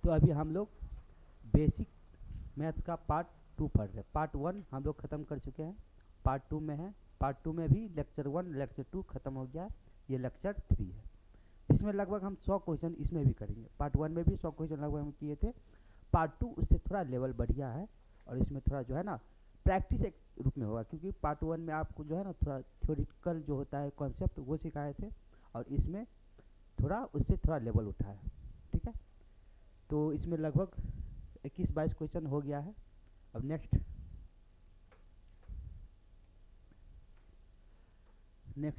तो अभी हम लोग बेसिक मैथ्स का पार्ट 2 पढ़ रहे हैं। पार्ट 1 हम लोग ख़त्म कर चुके हैं, पार्ट 2 में है। पार्ट 2 में भी लेक्चर 1 लेक्चर 2 ख़त्म हो गया है, ये लेक्चर 3 है, जिसमें लगभग हम 100 क्वेश्चन इसमें भी करेंगे। पार्ट 1 में भी 100 क्वेश्चन लगभग हम किए थे। पार्ट 2 उससे थोड़ा लेवल बढ़िया है और इसमें थोड़ा जो है ना प्रैक्टिस एक रूप में होगा, क्योंकि पार्ट 1 में आपको जो है ना थोड़ा थ्योरेटिकल जो होता है कॉन्सेप्ट वो सिखाए थे और इसमें थोड़ा उससे थोड़ा लेवल उठा है। ठीक है, तो इसमें लगभग 21-22 क्वेश्चन हो गया है। अब नेक्स्ट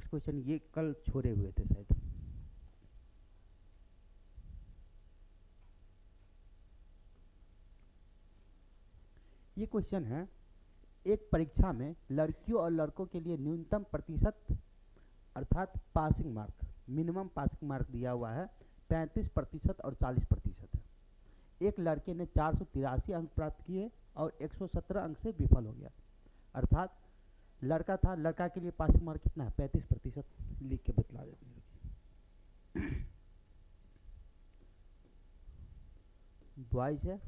क्वेश्चन ये कल छोड़े हुए थे शायद। ये क्वेश्चन है, एक परीक्षा में लड़कियों और लड़कों के लिए न्यूनतम प्रतिशत अर्थात passing mark, minimum passing mark दिया हुआ है 35% और 40% है। एक लड़के ने 483 अंक प्राप्त किए और 117 अंक से विफल हो गया। अर्थात लड़का था, लड़का के लिए पासिंग मार्क कितना है 35%, लिख के बतला देते हैं। बॉयज है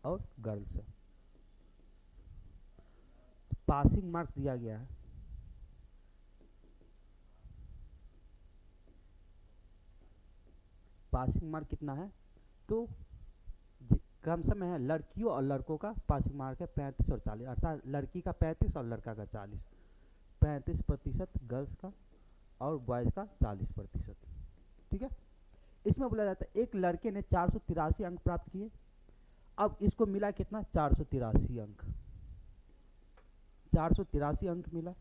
और गर्ल्स है, तो पासिंग मार्क दिया गया है पासिंग मार्क कितना है, तो क्रम समय है लड़कियों और लड़कों का पासिंग मार्क है 35 और 40, अर्थात लड़की का 35 और लड़का का 40, 35% गर्ल्स का और बॉयज़ का 40%। ठीक है, इसमें बोला जाता है एक लड़के ने 483 अंक प्राप्त किए, अब इसको मिला कितना 483 अंक, 483 अंक मिला,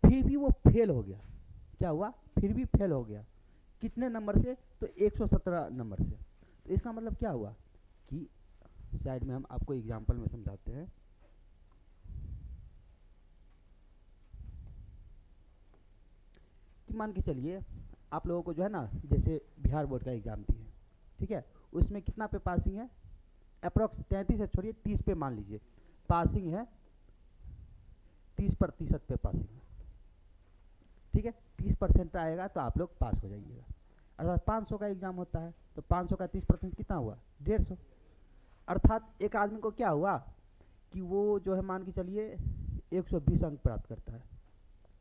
फिर भी वो फेल हो गया। क्या हुआ, फिर भी फेल हो गया। कितने नंबर से, तो 117 नंबर से। तो इसका मतलब क्या हुआ कि साइड में हम आपको एग्जांपल में समझाते हैं। कि मान के चलिए आप लोगों को जो है ना जैसे बिहार बोर्ड का एग्जाम दिए, ठीक है, उसमें कितना पे पासिंग है, अप्रॉक्स 33 से छोड़िए 30 पे मान लीजिए पासिंग है, 30% पे पासिंग है। ठीक है, 30% आएगा तो आप लोग पास हो जाइएगा। अर्थात 500 का एग्जाम होता है तो 500 का 30% कितना हुआ 150। अर्थात एक आदमी को क्या हुआ कि वो जो है मान के चलिए 120 अंक प्राप्त करता है।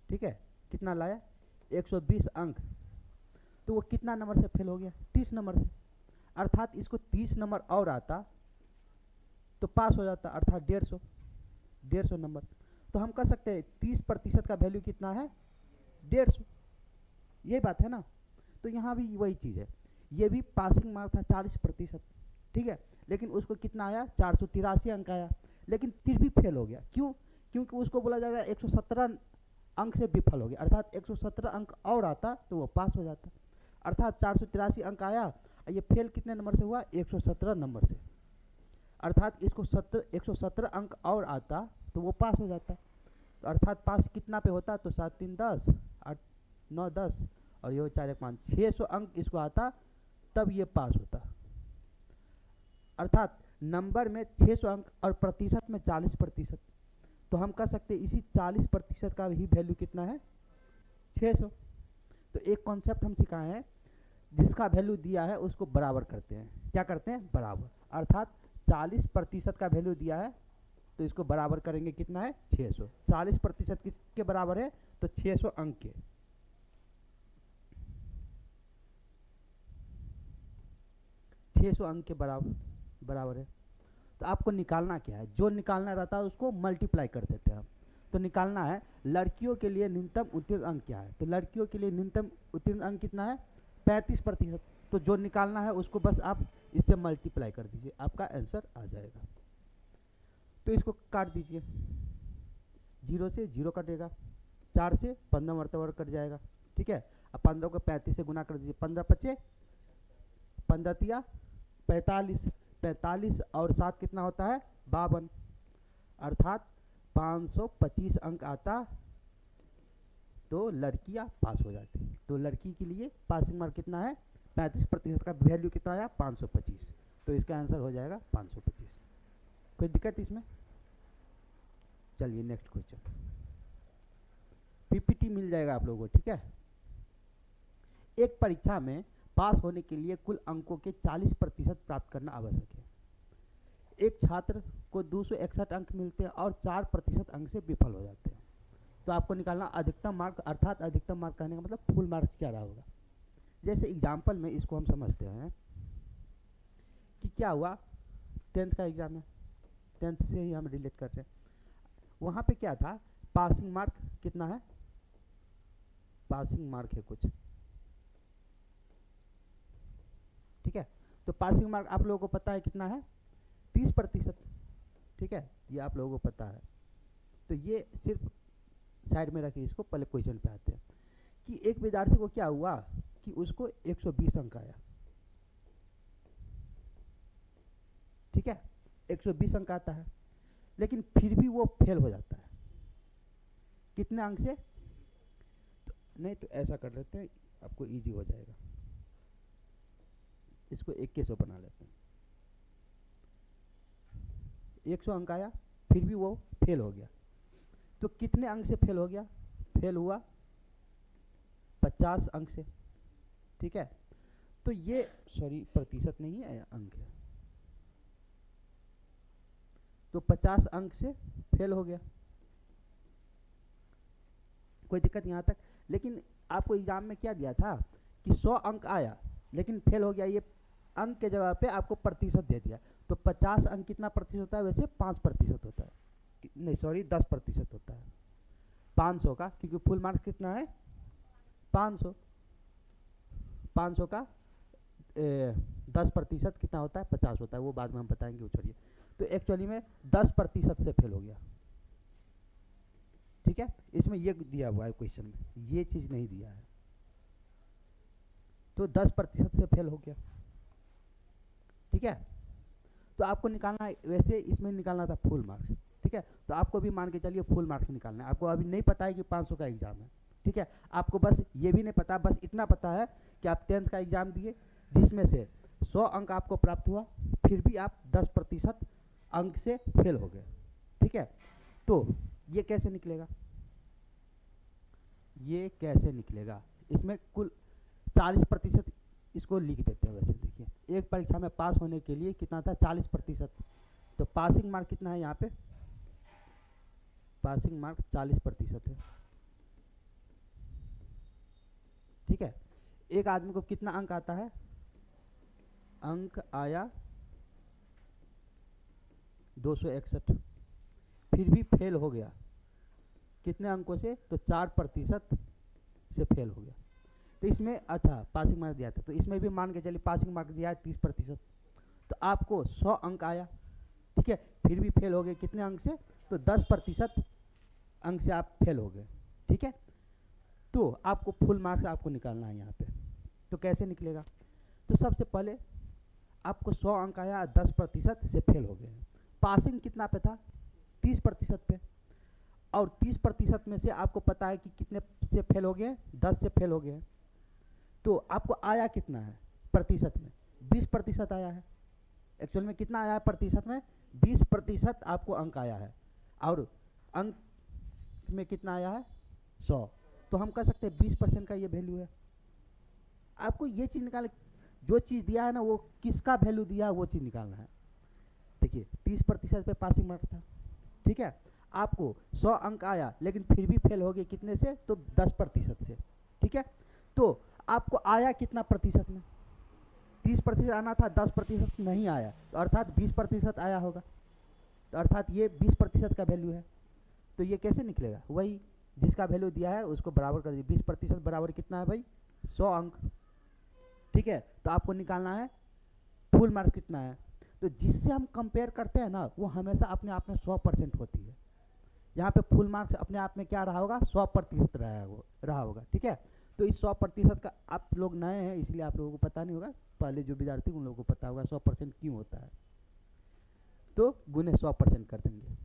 ठीक है, कितना लाया 120 अंक, तो वो कितना नंबर से फेल हो गया 30 नंबर से। अर्थात इसको 30 नंबर और आता तो पास हो जाता, अर्थात 150 नंबर। तो हम कह सकते हैं 30% का वैल्यू कितना है 150, यही बात है ना। तो यहाँ भी वही चीज़ है, ये भी पासिंग मार्क था 40%। ठीक है, लेकिन उसको कितना आया 483 अंक आया, लेकिन फिर भी फेल हो गया। क्यों, क्योंकि उसको बोला जाएगा 117 अंक से विफल हो गया, अर्थात 117 अंक और आता तो वो पास हो जाता। अर्थात 483 अंक आया, ये फेल कितने नंबर से हुआ 117 नंबर से। अर्थात इसको 117 अंक और आता तो वो पास हो जाता। तो अर्थात पास कितना पे होता, तो 7 3 10 8 9 10 और ये 4 1 5 600 अंक इसको आता, तब ये पास होता। अर्थात नंबर में 600 अंक और प्रतिशत में 40%, तो हम कह सकते हैं इसी 40% का ही वैल्यू कितना है 600। तो एक कॉन्सेप्ट हम सिखाए हैं, जिसका वैल्यू दिया है उसको बराबर करते हैं। क्या करते हैं, बराबर। अर्थात 40% का वैल्यू दिया है तो इसको बराबर करेंगे, कितना है 600। 40% किसके बराबर है, तो 600 अंक के। अंक के बराबर है। तो आपको निकालना क्या है, जो निकालना रहता है उसको मल्टीप्लाई कर देते हैं हम। तो निकालना है लड़कियों के लिए न्यूनतम उत्तीर्ण अंक क्या है, तो लड़कियों के लिए न्यूनतम उत्तीर्ण अंक कितना है 35%। तो जो निकालना है उसको बस आप इससे मल्टीप्लाई कर दीजिए, आपका आंसर आ जाएगा। तो इसको काट दीजिए, 0 से 0 कटेगा, 4 से 15 मरतबा कट जाएगा। ठीक है, अब 15 को 35 से गुना कर दीजिए, 15 पचे 15 तिया 45, 45 और 7 कितना होता है 52, अर्थात 525 अंक आता तो लड़कियां पास हो जाती। तो लड़की के लिए पासिंग मार्क कितना है 35% का वैल्यू कितना आया 525, तो इसका आंसर हो जाएगा 525। कोई दिक्कत इसमें? चलिए नेक्स्ट क्वेश्चन, पीपीटी मिल जाएगा आप लोगों को। ठीक है, एक परीक्षा में पास होने के लिए कुल अंकों के 40% प्राप्त करना आवश्यक है। एक छात्र को 261 अंक मिलते हैं और 4% अंक से विफल हो जाते हैं। तो आपको निकालना अधिकतम मार्क, अर्थात अधिकतम मार्क कहने का मतलब फुल मार्क्स क्या रहा होगा। जैसे एग्जाम्पल में इसको हम समझते हैं कि क्या हुआ, 10th का एग्जाम है, 10th से ही हम रिलेट कर रहे हैं। वहाँ पे क्या था, पासिंग मार्क कितना है, पासिंग मार्क है कुछ, ठीक है। तो पासिंग मार्क आप लोगों को पता है कितना है, 30%, ठीक है, ये आप लोगों को पता है। तो ये सिर्फ साइड में रखिए, इसको पहले क्वेश्चन पे आते हैं कि एक विद्यार्थी को क्या हुआ कि उसको 120 अंक आया, ठीक है, 120 अंक आता है, लेकिन फिर भी वो फेल हो जाता है। कितने अंक से, तो नहीं तो ऐसा कर लेते हैं, आपको इजी हो जाएगा, इसको 2100 बना लेते हैं। 100 अंक आया, फिर भी वो फेल हो गया। तो कितने अंक से फेल हो गया, फेल हुआ 50 अंक से, ठीक है। तो ये सॉरी प्रतिशत नहीं है, अंक है। तो 50 अंक से फेल हो गया, कोई दिक्कत यहाँ तक। लेकिन आपको एग्जाम में क्या दिया था कि 100 अंक आया लेकिन फेल हो गया, ये अंक के जगह पे आपको प्रतिशत दे दिया। तो 50 अंक कितना प्रतिशत होता है, वैसे 5% होता है, नहीं सॉरी 10% होता है 500 का, क्योंकि फुल मार्क्स कितना है 500, 500 का 10% कितना होता है 50 होता है, वो बाद में हम बताएंगे, वो छोड़िए। तो एक्चुअली में 10% से फेल हो गया, ठीक है। इसमें ये दिया हुआ है क्वेश्चन में, ये चीज नहीं दिया है। तो 10% से फेल हो गया, ठीक है। तो आपको निकालना है, वैसे इसमें निकालना था फुल मार्क्स, ठीक है। तो आपको भी मान के चलिए फुल मार्क्स निकालना है। आपको अभी नहीं पता है कि 500 का एग्जाम है, ठीक है। आपको बस ये भी नहीं पता, बस इतना पता है कि आप 10th का एग्जाम दिए, जिसमें से 100 अंक आपको प्राप्त हुआ, फिर भी आप 10% अंक से फेल हो गए, ठीक है। तो ये कैसे निकलेगा, ये कैसे निकलेगा, इसमें कुल 40% इसको लिख देते हैं। वैसे देखिए, एक परीक्षा में पास होने के लिए कितना था 40%, तो पासिंग मार्क कितना है यहाँ पे, पासिंग मार्क 40% है, ठीक है। एक आदमी को कितना अंक आता है, अंक आया 261, फिर भी फेल हो गया, कितने अंकों से, तो 4% से फेल हो गया। तो इसमें अच्छा पासिंग मार्क दिया था, तो इसमें भी मान के चलिए पासिंग मार्क दिया है 30%, तो आपको 100 अंक आया, ठीक है, फिर भी फेल हो गए, कितने अंक से, तो 10% अंक से आप फेल हो गए, ठीक है। तो आपको फुल मार्क्स आपको निकालना है यहाँ पे। तो कैसे निकलेगा, तो सबसे पहले आपको 100 अंक आया, 10% से फेल हो गए, पासिंग कितना पे था 30% पे, और 30% में से आपको पता है कि कितने से फेल हो गए, 10 से फेल हो गए। तो आपको आया कितना है प्रतिशत में, 20% आया है। एक्चुअल में कितना आया है प्रतिशत में, 20% आपको अंक आया है, और अंक में कितना आया है 100। तो हम कह सकते हैं 20% का ये वैल्यू है। आपको ये चीज़ निकाल, जो चीज़ दिया है ना वो किसका वैल्यू दिया है वो चीज़ निकालना है। देखिए 30% पे पासिंग मार्क था, ठीक है, आपको 100 अंक आया लेकिन फिर भी फेल हो गए, कितने से, तो 10% से, ठीक है। तो आपको आया कितना प्रतिशत में, 30% आना था, 10% नहीं आया, तो अर्थात 20% आया होगा, तो अर्थात ये 20% का वैल्यू है। तो ये कैसे निकलेगा, वही जिसका वैल्यू दिया है उसको बराबर कर दीजिए, 20% बराबर कितना है भाई 100 अंक, ठीक है। तो आपको निकालना है फुल मार्क्स कितना है, तो जिससे हम कंपेयर करते हैं ना वो हमेशा अपने आप में 100% होती है। यहाँ पे फुल मार्क्स अपने आप में क्या रहा होगा, 100% रहा होगा, ठीक है। तो इस 100% का, आप लोग नए हैं इसलिए आप लोगों को पता नहीं होगा, पहले जो विद्यार्थी उन लोगों को पता होगा 100% क्यों होता है। तो गुने 100% कर देंगे,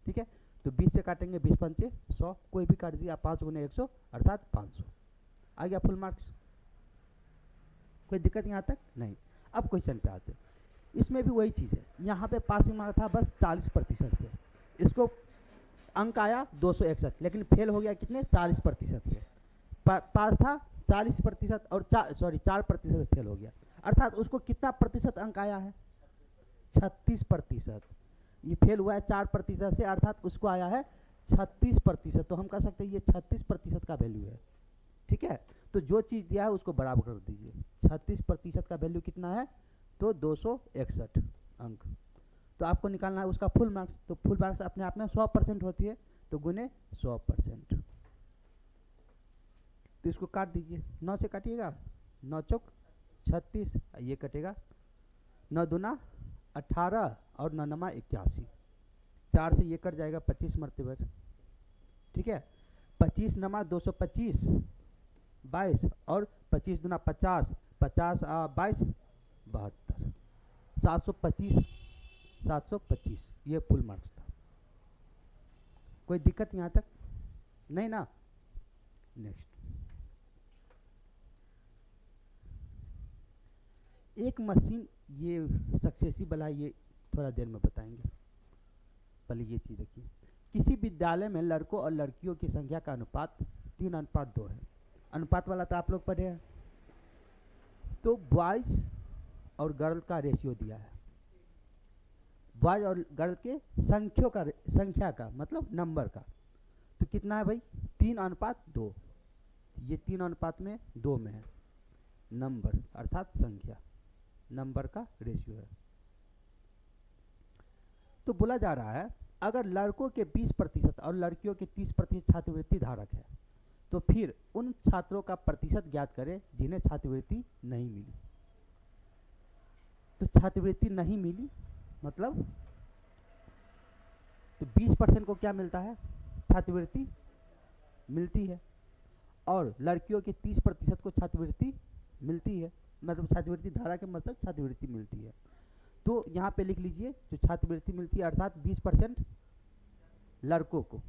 ठीक है। तो 20 से काटेंगे, 20 पंचे 100, कोई भी काट दिया, 5 गुने 100 अर्थात 500 आ गया फुल मार्क्स। कोई दिक्कत यहाँ तक नहीं। अब क्वेश्चन पे आते हैं, इसमें भी वही चीज़ है, यहाँ पे पासिंग मार्क था बस 40% पे, इसको अंक आया 261 लेकिन फेल हो गया कितने 40% से, पास था 40% और 4% फेल हो गया, अर्थात उसको कितना प्रतिशत अंक आया है? 36%। ये फेल हुआ है 4% से, अर्थात उसको आया है 36%। तो हम कह सकते हैं ये 36% का वैल्यू है। ठीक है, तो जो चीज़ दिया है उसको बराबर कर दीजिए। 36% का वैल्यू कितना है? तो 261 अंक। तो आपको निकालना है उसका फुल मार्क्स। तो फुल मार्क्स अपने आप में 100% होती है, तो गुने 100%। तो इसको काट दीजिए, 9 से काटिएगा, 9 चौक 36, ये कटेगा 9 दूना 18 और 9 नमा 81, 4 से ये कट जाएगा 25 मरतबे। ठीक है, 25 नमा 225, 22 और 25 दूना 50, 50 22 72, 725 ये फुल मार्क्स था। कोई दिक्कत यहाँ तक नहीं ना? नेक्स्ट, एक मशीन, ये सक्सेसिबल है, ये थोड़ा देर में बताएंगे। पहले ये चीज़ देखिए, किसी विद्यालय में लड़कों और लड़कियों की संख्या का अनुपात 3:2 है। अनुपात वाला तो आप लोग पढ़े हैं। तो बॉयज और गर्ल का रेशियो दिया है, बॉयज और गर्ल के संख्या का मतलब नंबर का। तो कितना है भाई? 3:2। ये 3:2 में है नंबर, अर्थात संख्या, नंबर का रेशियो है। तो बोला जा रहा है अगर लड़कों के 20% और लड़कियों के 30% छात्रवृत्ति धारक है, तो फिर उन छात्रों का प्रतिशत ज्ञात करें जिन्हें छात्रवृत्ति नहीं मिली। तो छात्रवृत्ति नहीं मिली मतलब, तो 20% को क्या मिलता है? छात्रवृत्ति मिलती है, और लड़कियों के 30% को छात्रवृत्ति मिलती है, मतलब छात्रवृत्ति धारा के मतलब छात्रवृत्ति मिलती है। तो यहाँ पे लिख लीजिए जो छात्रवृत्ति मिलती है, अर्थात 20% लड़कों को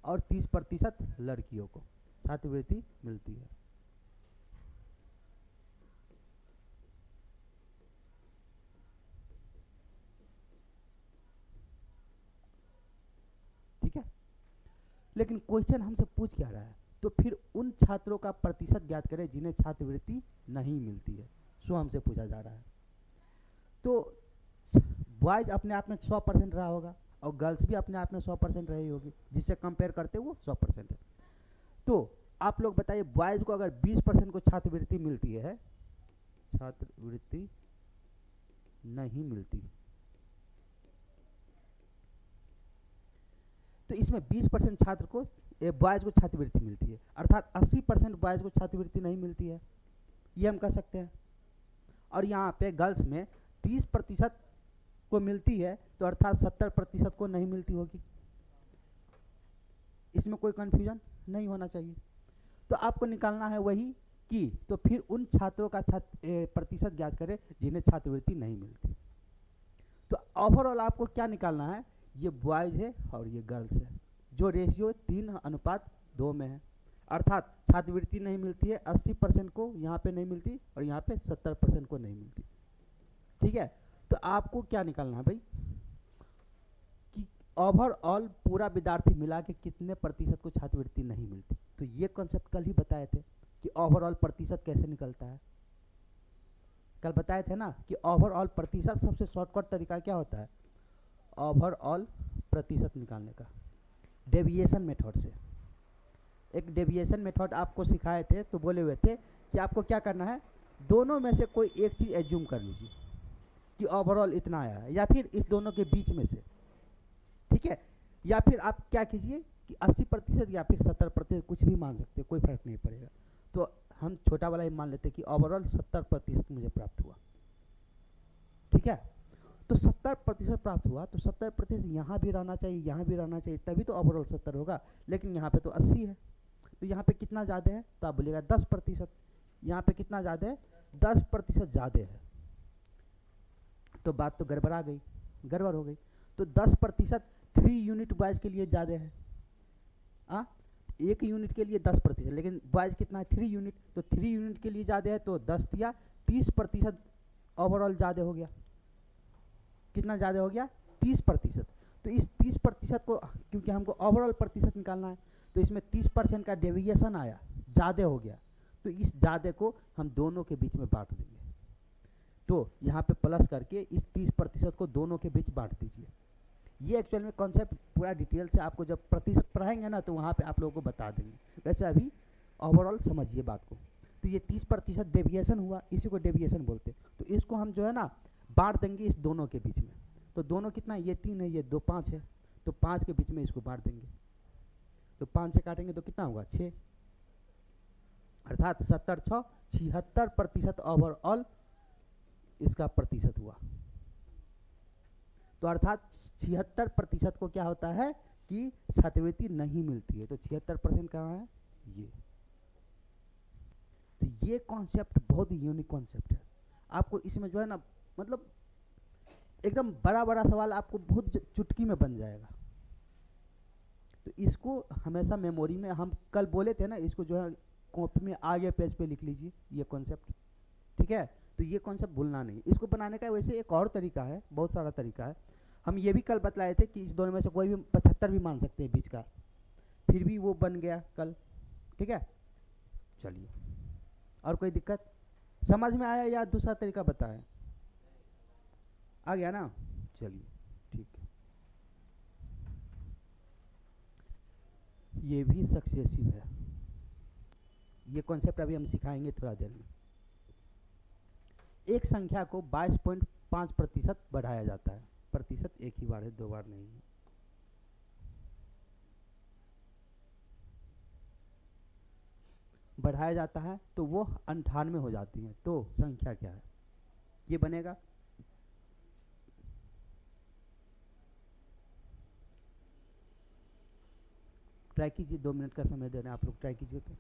और 30% लड़कियों को छात्रवृत्ति मिलती है। ठीक है, लेकिन क्वेश्चन हमसे पूछ क्या रहा है? तो फिर उन छात्रों का प्रतिशत ज्ञात करें जिन्हें छात्रवृत्ति नहीं मिलती है, सो हमसे पूछा जा रहा है। तो बॉयज अपने आप में 100% रहा होगा और गर्ल्स भी अपने आप में 100% रही होगी, जिससे कंपेयर करते वो 100% है। तो आप लोग बताइए, बॉयज को अगर 20% को छात्रवृत्ति मिलती है, छात्रवृत्ति नहीं मिलती, तो इसमें 20% छात्र को बॉयज को छात्रवृत्ति मिलती है, अर्थात 80% बॉयज को छात्रवृत्ति नहीं मिलती है, ये हम कह सकते हैं। और यहाँ पे गर्ल्स में 30% को मिलती है, तो अर्थात 70% को नहीं मिलती होगी। इसमें कोई कंफ्यूजन नहीं होना चाहिए। तो आपको निकालना है वही कि तो फिर उन छात्रों का प्रतिशत ज्ञात करें जिन्हें छात्रवृत्ति नहीं मिलती। तो ओवरऑल आपको क्या निकालना है? ये बॉयज है और ये गर्ल्स है, जो रेशियो 3:2 में है, अर्थात छात्रवृत्ति नहीं मिलती है, 80% को यहाँ पे नहीं मिलती और यहाँ पे 70% को नहीं मिलती। ठीक है, तो आपको क्या निकालना है भाई कि ओवरऑल पूरा विद्यार्थी मिला के कितने प्रतिशत को छात्रवृत्ति नहीं मिलती। तो ये कॉन्सेप्ट कल ही बताए थे कि ओवरऑल प्रतिशत कैसे निकलता है। कल बताए थे ना कि ओवरऑल प्रतिशत सबसे शॉर्टकट तरीका क्या होता है ओवरऑल प्रतिशत निकालने का? डेविएशन मेथड से। एक डेविएशन मेथड आपको सिखाए थे, तो बोले हुए थे कि आपको क्या करना है, दोनों में से कोई एक चीज़ एज्यूम कर लीजिए कि ओवरऑल इतना आया है, या फिर इस दोनों के बीच में से। ठीक है, या फिर आप क्या कीजिए कि 80% या फिर 70%, कुछ भी मान सकते हैं, कोई फर्क नहीं पड़ेगा। तो हम छोटा वाला ही मान लेते कि ओवरऑल 70% मुझे प्राप्त हुआ। ठीक है, तो 70% प्राप्त हुआ, तो 70% यहाँ भी रहना चाहिए, यहाँ भी रहना चाहिए, तभी तो ओवरऑल 70 होगा। लेकिन यहाँ पे तो 80 है, तो यहाँ पे कितना ज़्यादा है? तो आप बोलिएगा 10%। यहाँ पे कितना ज़्यादा है? 10% ज़्यादा है। तो बात तो गड़बड़ा गई, गड़बड़ हो गई। तो 10% 3 यूनिट बॉयज़ के लिए ज़्यादा है। एक यूनिट के लिए 10%, लेकिन बॉयज़ कितना है? 3 यूनिट। तो 3 यूनिट के लिए ज़्यादा है, तो 10 दिया 30% ओवरऑल ज़्यादा हो गया। कितना ज़्यादा हो गया? 30%। तो इस 30% को, क्योंकि हमको ओवरऑल प्रतिशत निकालना है, तो इसमें 30% का डेविएशन आया, ज़्यादा हो गया, तो इस ज़्यादा को हम दोनों के बीच में बांट देंगे। तो यहाँ पे प्लस करके इस 30% को दोनों के बीच बांट दीजिए। ये एक्चुअल में कॉन्सेप्ट पूरा डिटेल से आपको जब प्रतिशत पढ़ाएंगे ना तो वहाँ पे आप लोगों को बता देंगे। वैसे अभी ओवरऑल समझिए बात को। तो ये 30% डेविएशन हुआ, इसी को डेविएशन बोलते हैं। तो इसको हम जो है ना बांट देंगे इस दोनों के बीच में। तो दोनों कितना है, ये 3 है, ये 2 5 है, तो 5 के बीच में इसको बांट देंगे। तो 5 से काटेंगे तो कितना होगा 6, अर्थात 70 6 76% ओवरऑल इसका प्रतिशत हुआ। तो अर्थात 76% को क्या होता है कि छात्रवृत्ति नहीं मिलती है। तो 76% कहाँ है, ये। तो ये कॉन्सेप्ट बहुत ही यूनिक कॉन्सेप्ट है। आपको इसमें जो है ना मतलब एकदम बड़ा बड़ा सवाल आपको बहुत चुटकी में बन जाएगा। तो इसको हमेशा मेमोरी में, हम कल बोले थे ना, इसको जो है कॉपी में आगे पेज पे लिख लीजिए ये कॉन्सेप्ट, ठीक है। तो ये कॉन्सेप्ट भूलना नहीं। इसको बनाने का वैसे एक और तरीका है, बहुत सारा तरीका है। हम ये भी कल बतलाए थे कि इस दोनों में से कोई भी 75 भी मान सकते हैं बीच का, फिर भी वो बन गया कल, ठीक है। चलिए, और कोई दिक्कत समझ में आया या दूसरा तरीका बताएं? आ गया ना, चलिए ठीक है। ये भी सक्सेसिव है। ये कॉन्सेप्ट अभी हम सिखाएंगे थोड़ा देर में। एक संख्या को 22.5% बढ़ाया जाता है। प्रतिशत एक ही बार है, 2 बार नहीं है। बढ़ाया जाता है तो वो 98 हो जाती है। तो संख्या क्या है, ये बनेगा ट्राई कीजिए, 2 मिनट का समय दे रहे हैं आप लोग, ट्राई कीजिए। तो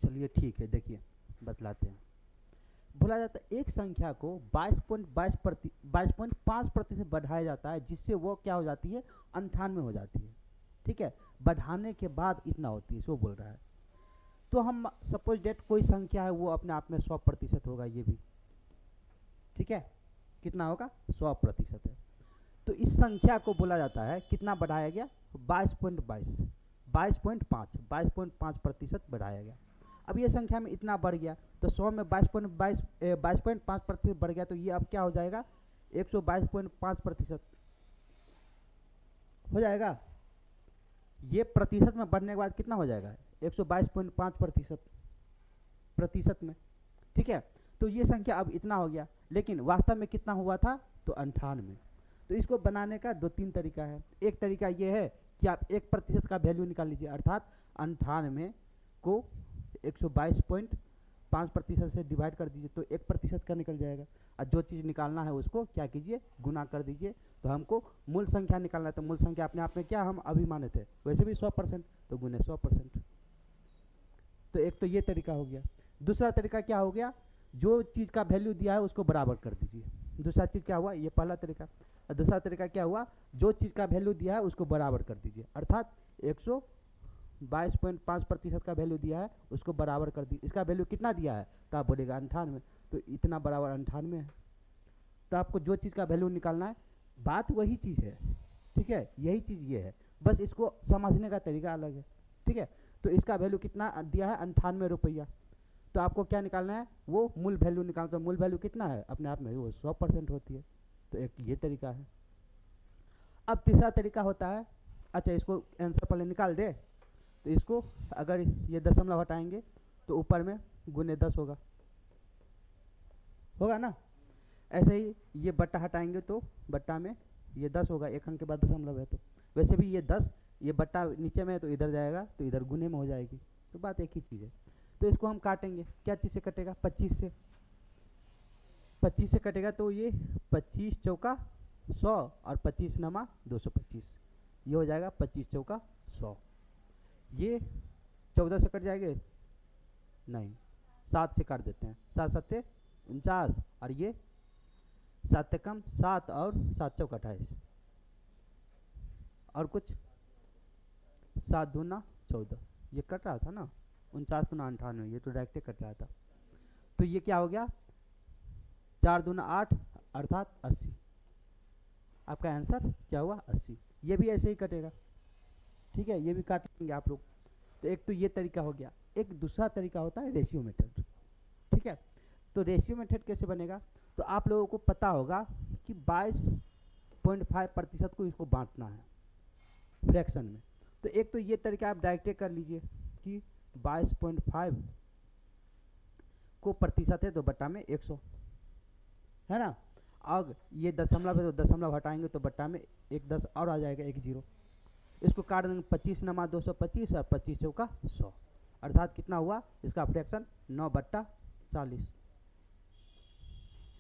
चलिए ठीक है, देखिए बतलाते हैं। बोला जाता है एक संख्या को 22.5% बढ़ाया जाता है, जिससे वो क्या हो जाती है 98 हो जाती है, ठीक है। बढ़ाने के बाद इतना होती है, इसको बोल रहा है। तो हम सपोज डेट कोई संख्या है वो अपने आप में 100% होगा, ये भी ठीक है। कितना होगा 100% है। तो इस संख्या को बोला जाता है कितना बढ़ाया गया 22.5% बढ़ाया गया। अब ये संख्या में इतना बढ़ गया तो 100 में 22.5% बढ़ गया, तो ये अब क्या हो जाएगा 122.5% हो जाएगा। ये प्रतिशत में बढ़ने के बाद कितना हो जाएगा 122.5% में, ठीक है। तो ये संख्या अब इतना हो गया, लेकिन वास्तव में कितना हुआ था तो 98। तो इसको बनाने का 2-3 तरीका है। एक तरीका ये है कि आप 1% का वैल्यू निकाल लीजिए, अर्थात 98 को 5% से डिवाइड कर दीजिए तो 1% का निकल जाएगा। और जो चीज़ निकालना है उसको क्या कीजिए, गुना कर दीजिए। तो हमको मूल संख्या निकालना है, तो मूल संख्या अपने आप में क्या हम अभी माने थे, वैसे भी 100%, तो गुने 100%। तो एक तो ये तरीका हो गया। दूसरा तरीका क्या हो गया, जो चीज़ का वैल्यू दिया है उसको बराबर कर दीजिए। दूसरा चीज़ क्या हुआ, ये पहला तरीका। और दूसरा तरीका क्या हुआ, जो चीज़ का वैल्यू दिया है उसको बराबर कर दीजिए, अर्थात 122.5% का वैल्यू दिया है उसको बराबर कर दीजिए। इसका वैल्यू कितना दिया है, तो आप बोलेगा 98, तो इतना बराबर 98 है। तो आपको जो चीज़ का वैल्यू निकालना है, बात वही चीज़ है, ठीक है, यही चीज़ ये है, बस इसको समझने का तरीका अलग है, ठीक है। तो इसका वैल्यू कितना दिया है, 98 रुपया। तो आपको क्या निकालना है, वो मूल वैल्यू निकालना। तो मूल वैल्यू कितना है, अपने आप में वो 100% होती है। तो एक ये तरीका है। अब तीसरा तरीका होता है, अच्छा इसको आंसर पहले निकाल दे, तो इसको अगर ये दशमलव हटाएंगे तो ऊपर में गुने 10 होगा, होगा ना। ऐसे ही ये बट्टा हटाएंगे तो बट्टा में ये 10 होगा, एक अंक के बाद दशमलव है, तो वैसे भी ये 10, ये बट्टा नीचे में है तो इधर जाएगा, तो इधर गुने में हो जाएगी। तो बात एक ही चीज़ है। तो इसको हम काटेंगे, क्या चीज़ से कटेगा, 25 से। 25 से कटेगा तो ये 25 चौका 100 और 25 नमा 225, ये हो जाएगा 25 चौका 100। ये 14 से कट जाएंगे, नहीं 7 से काट देते हैं, 7 सत्ते 49, और ये 7 से कम 7 और 7 चौका 28, और कुछ 7 दूना 14, ये कट रहा था ना, 49 दूना 98, ये तो डायरेक्ट कट रहा था। तो ये क्या हो गया, 4 दूना 8 अर्थात 80। आपका आंसर क्या हुआ, 80। ये भी ऐसे ही कटेगा, ठीक है, ये भी काट लेंगे आप लोग। तो एक तो ये तरीका हो गया। एक दूसरा तरीका होता है रेशियो मेथड, ठीक है। तो रेशियो मेथड कैसे बनेगा, तो आप लोगों को पता होगा कि 22.5% को इसको बांटना है फ्रैक्शन में। तो एक तो ये तरीका आप डायरेक्ट कर लीजिए कि 22.5 को प्रतिशत है तो बट्टा में 100, है ना। अब ये दशमलव है तो दशमलव हटाएंगे तो बट्टा में एक 10 और आ जाएगा, एक 0। इसको काट देंगे, 25 नमा 225 और 25 चौका 100, अर्थात कितना हुआ इसका फ्रैक्शन 9/40,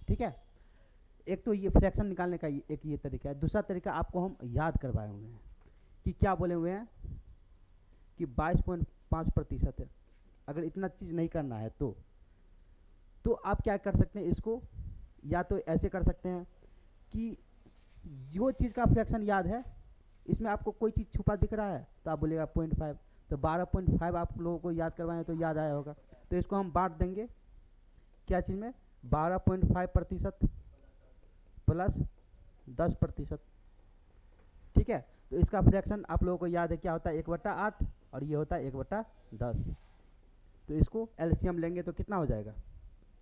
ठीक है। एक तो ये फ्रैक्शन निकालने का एक ये तरीका है। दूसरा तरीका आपको हम याद करवाए हुए हैं कि क्या बोले हुए हैं कि 22.5% है। अगर इतना चीज़ नहीं करना है तो आप क्या कर सकते हैं, इसको या तो ऐसे कर सकते हैं कि जो चीज़ का फ्रैक्शन याद है, इसमें आपको कोई चीज़ छुपा दिख रहा है तो आप बोलेगा 0.5, तो 12.5 आप लोगों को याद करवाएं तो याद आया होगा। तो इसको हम बांट देंगे क्या चीज़ में, 12.5% प्लस 10%, ठीक है। तो इसका फ्रैक्शन आप लोगों को याद है क्या होता है, 1/8, और ये होता है 1/10। तो इसको एलसीएम लेंगे तो कितना हो जाएगा,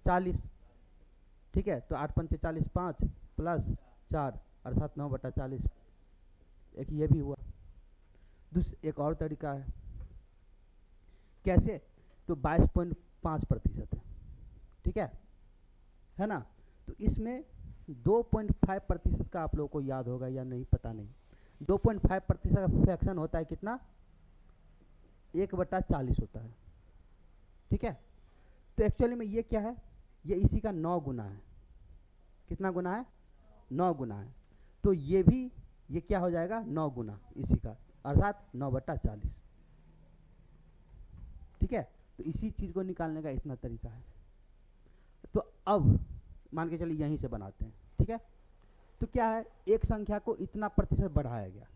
40, ठीक है। तो 8 पंचे 40, 5 प्लस 4 अर्थात 9/40। एक ये भी हुआ। एक और तरीका है, कैसे, तो 22.5% है, ठीक है ना। तो इसमें 2.5% का आप लोगों को याद होगा या नहीं पता नहीं। 2.5% का फ्रैक्शन होता है कितना, 1/40 होता है, ठीक है। तो एक्चुअली में ये क्या है, ये इसी का 9 गुना है। कितना गुना है, 9 गुना है। तो ये भी ये क्या हो जाएगा, 9 गुना इसी का, अर्थात 9/40, ठीक है। तो इसी चीज़ को निकालने का इतना तरीका है। तो अब मान के चलिए यहीं से बनाते हैं, ठीक है। तो क्या है, एक संख्या को इतना प्रतिशत बढ़ाया गया,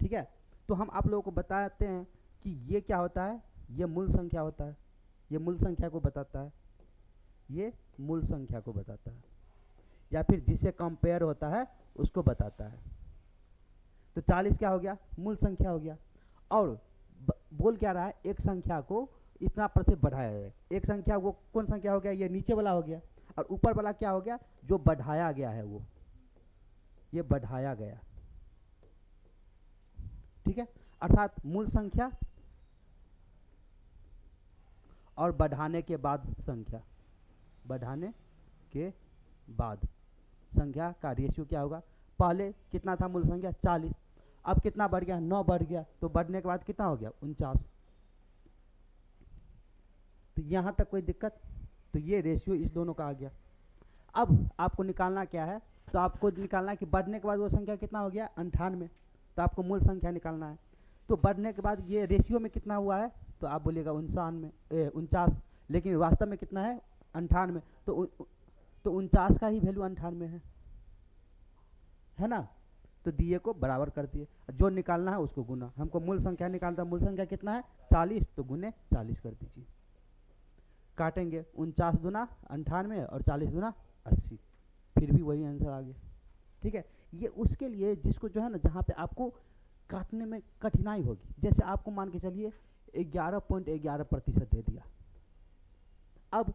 ठीक है। तो हम आप लोगों को बताते हैं कि ये क्या होता है, ये मूल संख्या होता है, ये मूल संख्या को बताता है, ये मूल संख्या को बताता है, या फिर जिसे कंपेयर होता है उसको बताता है। तो 40 क्या हो गया, मूल संख्या हो गया। और बोल क्या रहा है, एक संख्या को इतना प्रतिशत बढ़ाया है। एक संख्या वो कौन संख्या हो गया, ये नीचे वाला हो गया, और ऊपर वाला क्या हो गया, जो बढ़ाया गया है वो, ये बढ़ाया गया, ठीक है। अर्थात मूल संख्या और बढ़ाने के बाद संख्या, बढ़ाने के बाद संख्या का रेशियो क्या होगा। पहले कितना था मूल संख्या, 40, अब कितना बढ़ गया, 9 बढ़ गया। तो बढ़ने के बाद कितना हो गया, 49। तो यहाँ तक कोई दिक्कत? तो ये रेशियो इस दोनों का आ गया। अब आपको निकालना क्या है, तो आपको निकालना है कि बढ़ने के बाद वो संख्या कितना हो गया 98, तो आपको मूल संख्या निकालना है। तो बढ़ने के बाद ये रेशियो में कितना हुआ है, तो आप बोलिएगा 49 लेकिन वास्तव में कितना है 98, तो 49 का ही वैल्यू 98 है ना। तो दिए को बराबर कर दिए, जो निकालना है उसको गुना, हमको मूल संख्या निकालता है, मूल संख्या कितना है 40, तो गुने 40 कर दीजिए। काटेंगे 49 दूना 98 और 40 दूना 80, फिर भी वही आंसर आ गया। ठीक है, ये उसके लिए जिसको जो है ना, जहाँ पे आपको काटने में कठिनाई होगी, जैसे आपको मान के चलिए 11.11% दे दिया। अब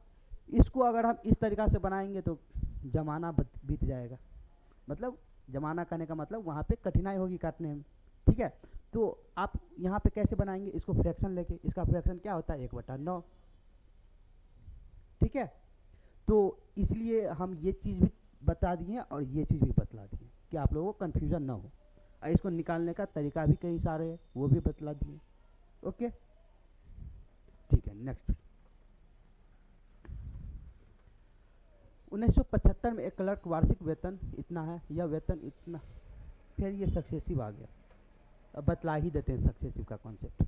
इसको अगर हम इस तरीक़ा से बनाएंगे तो जमाना बीत जाएगा, मतलब जमाना करने का मतलब वहाँ पे कठिनाई होगी काटने में। ठीक है, तो आप यहाँ पे कैसे बनाएंगे, इसको फ्रैक्शन लेके, इसका फ्रैक्शन क्या होता है 1/9। ठीक है, तो इसलिए हम ये चीज़ भी बता दिए और ये चीज़ भी बतला दिए कि आप लोगों को कन्फ्यूज़न ना हो, और इसको निकालने का तरीका भी कई सारे हैं, वो भी बतला दिए। ओके, ठीक है, नेक्स्ट। 1975 में एक क्लर्क वार्षिक वेतन इतना है, यह वेतन इतना, फिर ये सक्सेसिव आ गया। अब बतला ही देते हैं सक्सेसिव का कॉन्सेप्ट।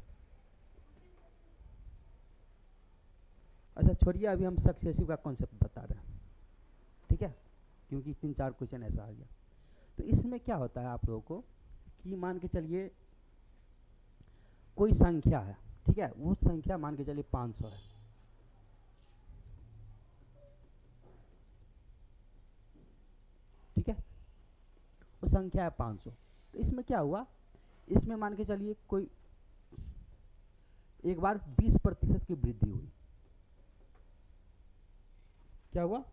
अच्छा छोड़िए, अभी हम सक्सेसिव का कॉन्सेप्ट बता रहे हैं। ठीक है, क्योंकि 3-4 क्वेश्चन ऐसा आ गया। तो इसमें क्या होता है आप लोगों को कि मान के चलिए कोई संख्या है, ठीक है, वो संख्या मान के चलिए 500 है। ठीक है, वो संख्या है 500। तो इसमें क्या हुआ, इसमें मान के चलिए कोई एक बार 20% की वृद्धि हुई। क्या हुआ,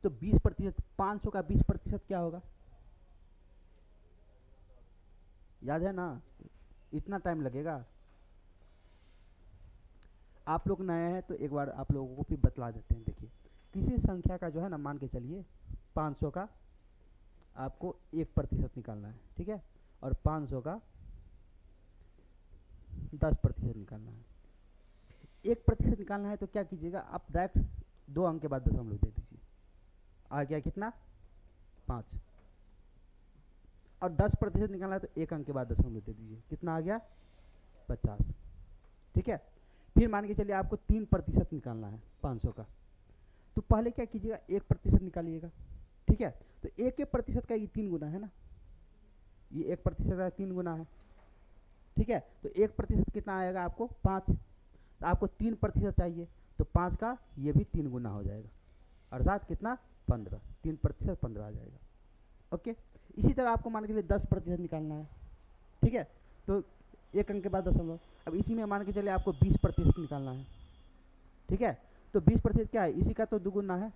तो 20%, 500 का 20% क्या होगा, याद है ना, इतना टाइम लगेगा। आप लोग नए हैं तो एक बार आप लोगों को भी बतला देते हैं। देखिए, किसी संख्या का जो है ना, मान के चलिए 500 का आपको 1% निकालना है। ठीक है, और 500 का 10% निकालना है। 1% निकालना है तो क्या कीजिएगा, आप डायरेक्ट 2 अंक के बाद दशमलव दे दीजिए, आ गया कितना 5। और 10% निकालना है तो 1 अंक के बाद दशमलव दे दीजिए, कितना आ गया 50। ठीक है, फिर मान के चलिए आपको 3% निकालना है 500 का, तो पहले क्या कीजिएगा 1% निकालिएगा। ठीक है, तो 1% का ये 3 गुना है ना, ये 1% का 3 गुना है। ठीक है, तो 1% कितना आएगा आपको 5, तो आपको 3% चाहिए, तो 5 का ये भी 3 गुना हो जाएगा, अर्थात कितना 15, 3% 15 आ जाएगा। ओके, इसी तरह आपको मान के लिए 10% निकालना है। ठीक है, तो 1 अंक के बाद दशमलव। अब इसी में मान के चलिए आपको 20% निकालना है। ठीक है, तो 20% क्या है, इसी का तो दुगुना है,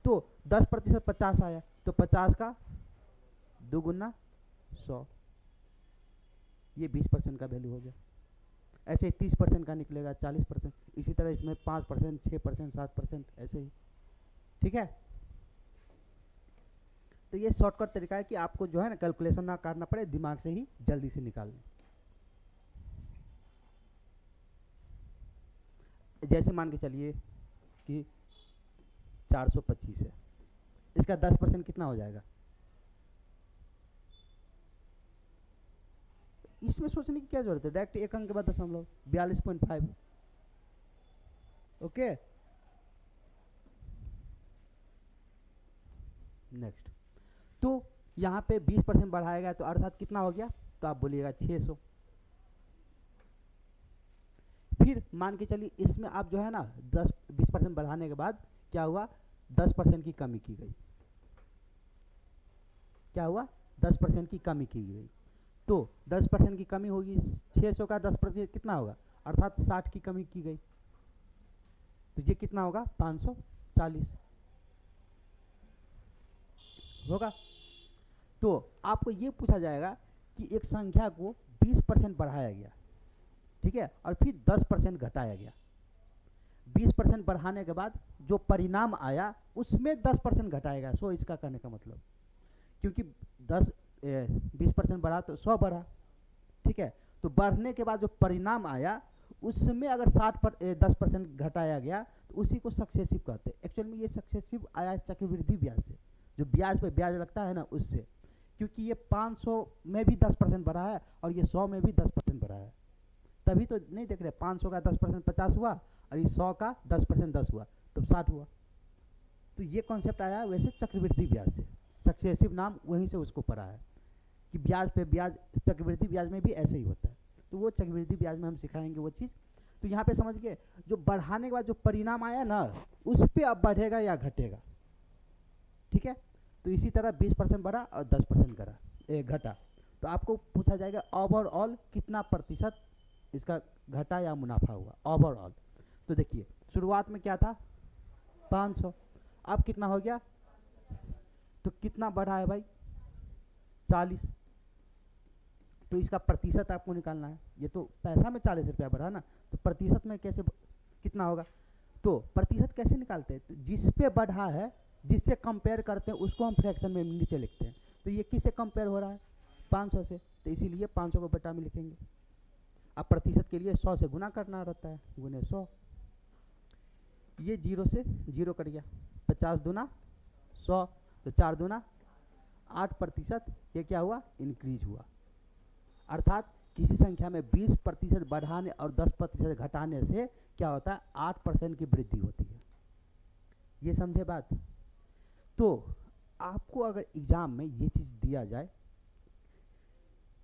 तो 10% 50 आया, तो 50 का दुगुना 100, ये 20% का वैल्यू हो गया। ऐसे ही 30% का निकलेगा, 40%, इसी तरह इसमें 5%, 6%, 7%, ऐसे ही। ठीक है, तो ये शॉर्टकट तरीका है कि आपको जो है ना कैलकुलेशन ना करना पड़े, दिमाग से ही जल्दी से निकाल लें। जैसे मान के चलिए कि 425 है, इसका 10% कितना हो जाएगा, इसमें सोचने की क्या जरूरत है, डायरेक्ट 1 अंक के बाद दशमलव, 42.5। Okay, next. तो यहाँ पे 20% बढ़ाएगा तो अर्थात कितना हो गया, तो आप बोलिएगा 600। फिर मान के चलिए इसमें आप जो है ना 20% बढ़ाने के बाद क्या हुआ, 10% की कमी की गई। क्या हुआ, 10% की कमी की गई, तो 10% की कमी होगी, 600 का 10% कितना होगा, अर्थात 60 की कमी की गई, तो ये कितना होगा 540 होगा। तो आपको ये पूछा जाएगा कि एक संख्या को 20% बढ़ाया गया, ठीक है, और फिर 10% घटाया गया। 20% बढ़ाने के बाद जो परिणाम आया उसमें 10% घटाएगा। सो इसका कहने का मतलब, क्योंकि 20% बढ़ा तो 100 बढ़ा, ठीक है, तो तो बढ़ने के बाद जो परिणाम आया उसमें अगर 10% घटाया गया तो उसी को सक्सेसिव कहते हैं। एक्चुअल में ये सक्सेसिव आया है चक्रवृद्धि ब्याज से, जो ब्याज पे ब्याज लगता है ना उससे, क्योंकि ये 500 में भी 10% बढ़ा है और ये 100 में भी 10% बढ़ा है। तभी तो नहीं देख रहे, 500 का 10% 50 हुआ और ये 100 का 10% 10 हुआ तो 60 हुआ। तो ये कॉन्सेप्ट आया वैसे चक्रवृद्धि ब्याज से, सक्सेसिव नाम वहीं से उसको पड़ा है कि ब्याज पे ब्याज, चक्रवृद्धि ब्याज में भी ऐसे ही होता है। तो वो चक्रवृद्धि ब्याज में हम सिखाएंगे वो चीज़। तो यहाँ पे समझ गए, जो बढ़ाने के बाद जो परिणाम आया ना उस पर अब बढ़ेगा या घटेगा, ठीक है। तो इसी तरह 20% बढ़ा और 10% घटा, तो आपको पूछा जाएगा ओवरऑल कितना प्रतिशत इसका घटा या मुनाफा हुआ ओवरऑल। तो देखिए शुरुआत में क्या था 500, अब कितना हो गया, तो कितना बढ़ा है भाई 40, तो इसका प्रतिशत आपको निकालना है। ये तो पैसा में 40 रुपया बढ़ा ना, तो प्रतिशत में कैसे कितना होगा, तो प्रतिशत कैसे निकालते हैं, तो जिस पे बढ़ा है जिससे कंपेयर करते हैं उसको हम फ्रैक्शन में नीचे लिखते हैं। तो ये किससे कंपेयर हो रहा है 500 से, तो इसीलिए 500 को बटा में लिखेंगे। अब प्रतिशत के लिए 100 से गुना करना रहता है, गुने 100, ये 0 से 0 कट गया, 50 दूना 100, तो 4 दूना 8%, ये क्या हुआ इंक्रीज हुआ। अर्थात किसी संख्या में 20% बढ़ाने और 10% घटाने से क्या होता है 8% की वृद्धि होती है। ये समझे बात। तो आपको अगर एग्जाम में ये चीज़ दिया जाए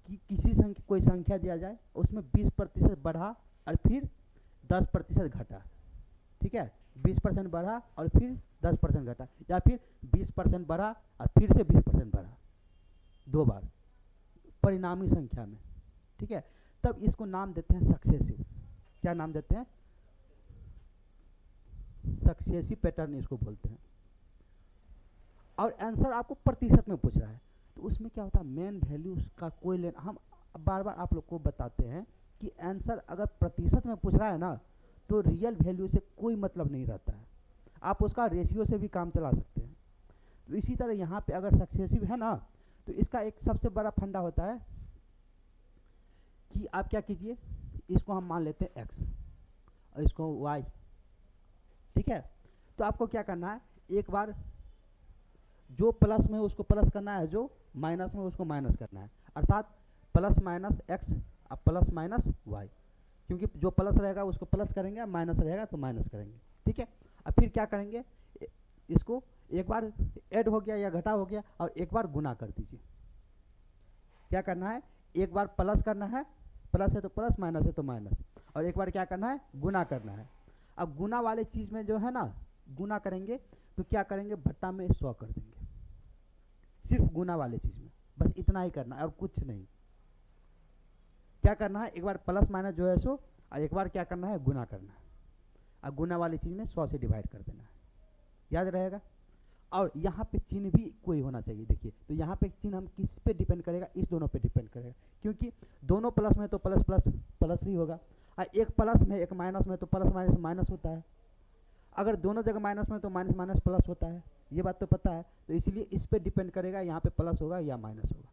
कि कोई संख्या दिया जाए उसमें 20% बढ़ा और फिर 10% घटा, ठीक है, 20% बढ़ा और फिर 10% घटा, या फिर 20% बढ़ा और फिर से 20% बढ़ा, 2 बार परिणामी संख्या में, ठीक है, तब इसको नाम देते हैं सक्सेसिव। क्या नाम देते हैं, सक्सेसिव पैटर्न इसको बोलते हैं। और आंसर आपको प्रतिशत में पूछ रहा है तो उसमें क्या होता है मेन वैल्यू का कोई लेना, हम बार बार आप लोग को बताते हैं कि आंसर अगर प्रतिशत में पूछ रहा है ना तो रियल वैल्यू से कोई मतलब नहीं रहता है, आप उसका रेशियो से भी काम चला सकते हैं। तो इसी तरह यहाँ पे अगर सक्सेसिव है ना तो इसका एक सबसे बड़ा फंडा होता है कि आप क्या कीजिए, इसको हम मान लेते हैं x और इसको y, ठीक है। तो आपको क्या करना है, एक बार जो प्लस में उसको प्लस करना है, जो माइनस में उसको माइनस करना है, अर्थात प्लस माइनस x अब प्लस माइनस y, क्योंकि जो प्लस रहेगा उसको प्लस करेंगे, माइनस रहेगा तो माइनस करेंगे, ठीक है। अब फिर क्या करेंगे, इसको एक बार ऐड हो गया या घटा हो गया और एक बार गुना कर दीजिए। क्या करना है, एक बार प्लस करना है, प्लस है तो प्लस, माइनस है तो माइनस, और एक बार क्या करना है गुना करना है। अब गुना वाले चीज़ में जो है ना गुना करेंगे तो क्या करेंगे, भट्टा में 100 कर देंगे, सिर्फ गुना वाले चीज़ में, बस इतना ही करना है और कुछ नहीं। क्या करना है, एक बार प्लस माइनस जो है 100 और एक बार क्या करना है गुना करना है, और गुना वाली चीज़ में 100 से डिवाइड कर देना है, याद रहेगा। और यहाँ पे चिन्ह भी कोई होना चाहिए, देखिए तो यहाँ पे चिन्ह हम किस पे डिपेंड करेगा, इस दोनों पे डिपेंड करेगा, क्योंकि दोनों प्लस में तो प्लस प्लस प्लस ही होगा, और एक प्लस में एक माइनस में तो प्लस माइनस माइनस होता है, अगर दोनों जगह माइनस में तो माइनस माइनस प्लस होता है, ये बात तो पता है। तो इसीलिए इस पे डिपेंड करेगा यहाँ पे प्लस होगा या माइनस होगा,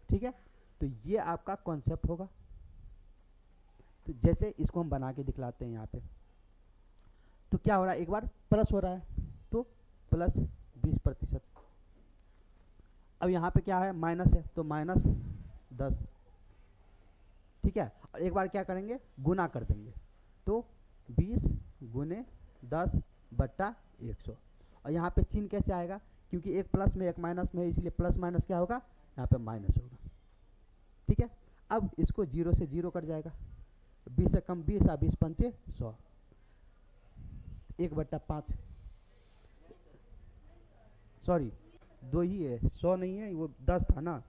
ठीक है। तो ये आपका कॉन्सेप्ट होगा। तो जैसे इसको हम बना के दिखलाते हैं यहाँ पे, तो क्या हो रहा है, एक बार प्लस हो रहा है तो प्लस 20%, अब यहाँ पे क्या है माइनस है तो माइनस 10, ठीक है। और एक बार क्या करेंगे गुना कर देंगे, तो 20 गुने 10 बट्टा 100, और यहाँ पे चिन्ह कैसे आएगा, क्योंकि एक प्लस में एक माइनस में, इसीलिए प्लस माइनस क्या होगा यहाँ पे माइनस होगा, ठीक है। अब इसको 0 से 0 कट जाएगा, 20 से कम 20 और 20 पंचे 100, 1/5, सॉरी 2 ही है, 100 नहीं है, वो 10 था ना,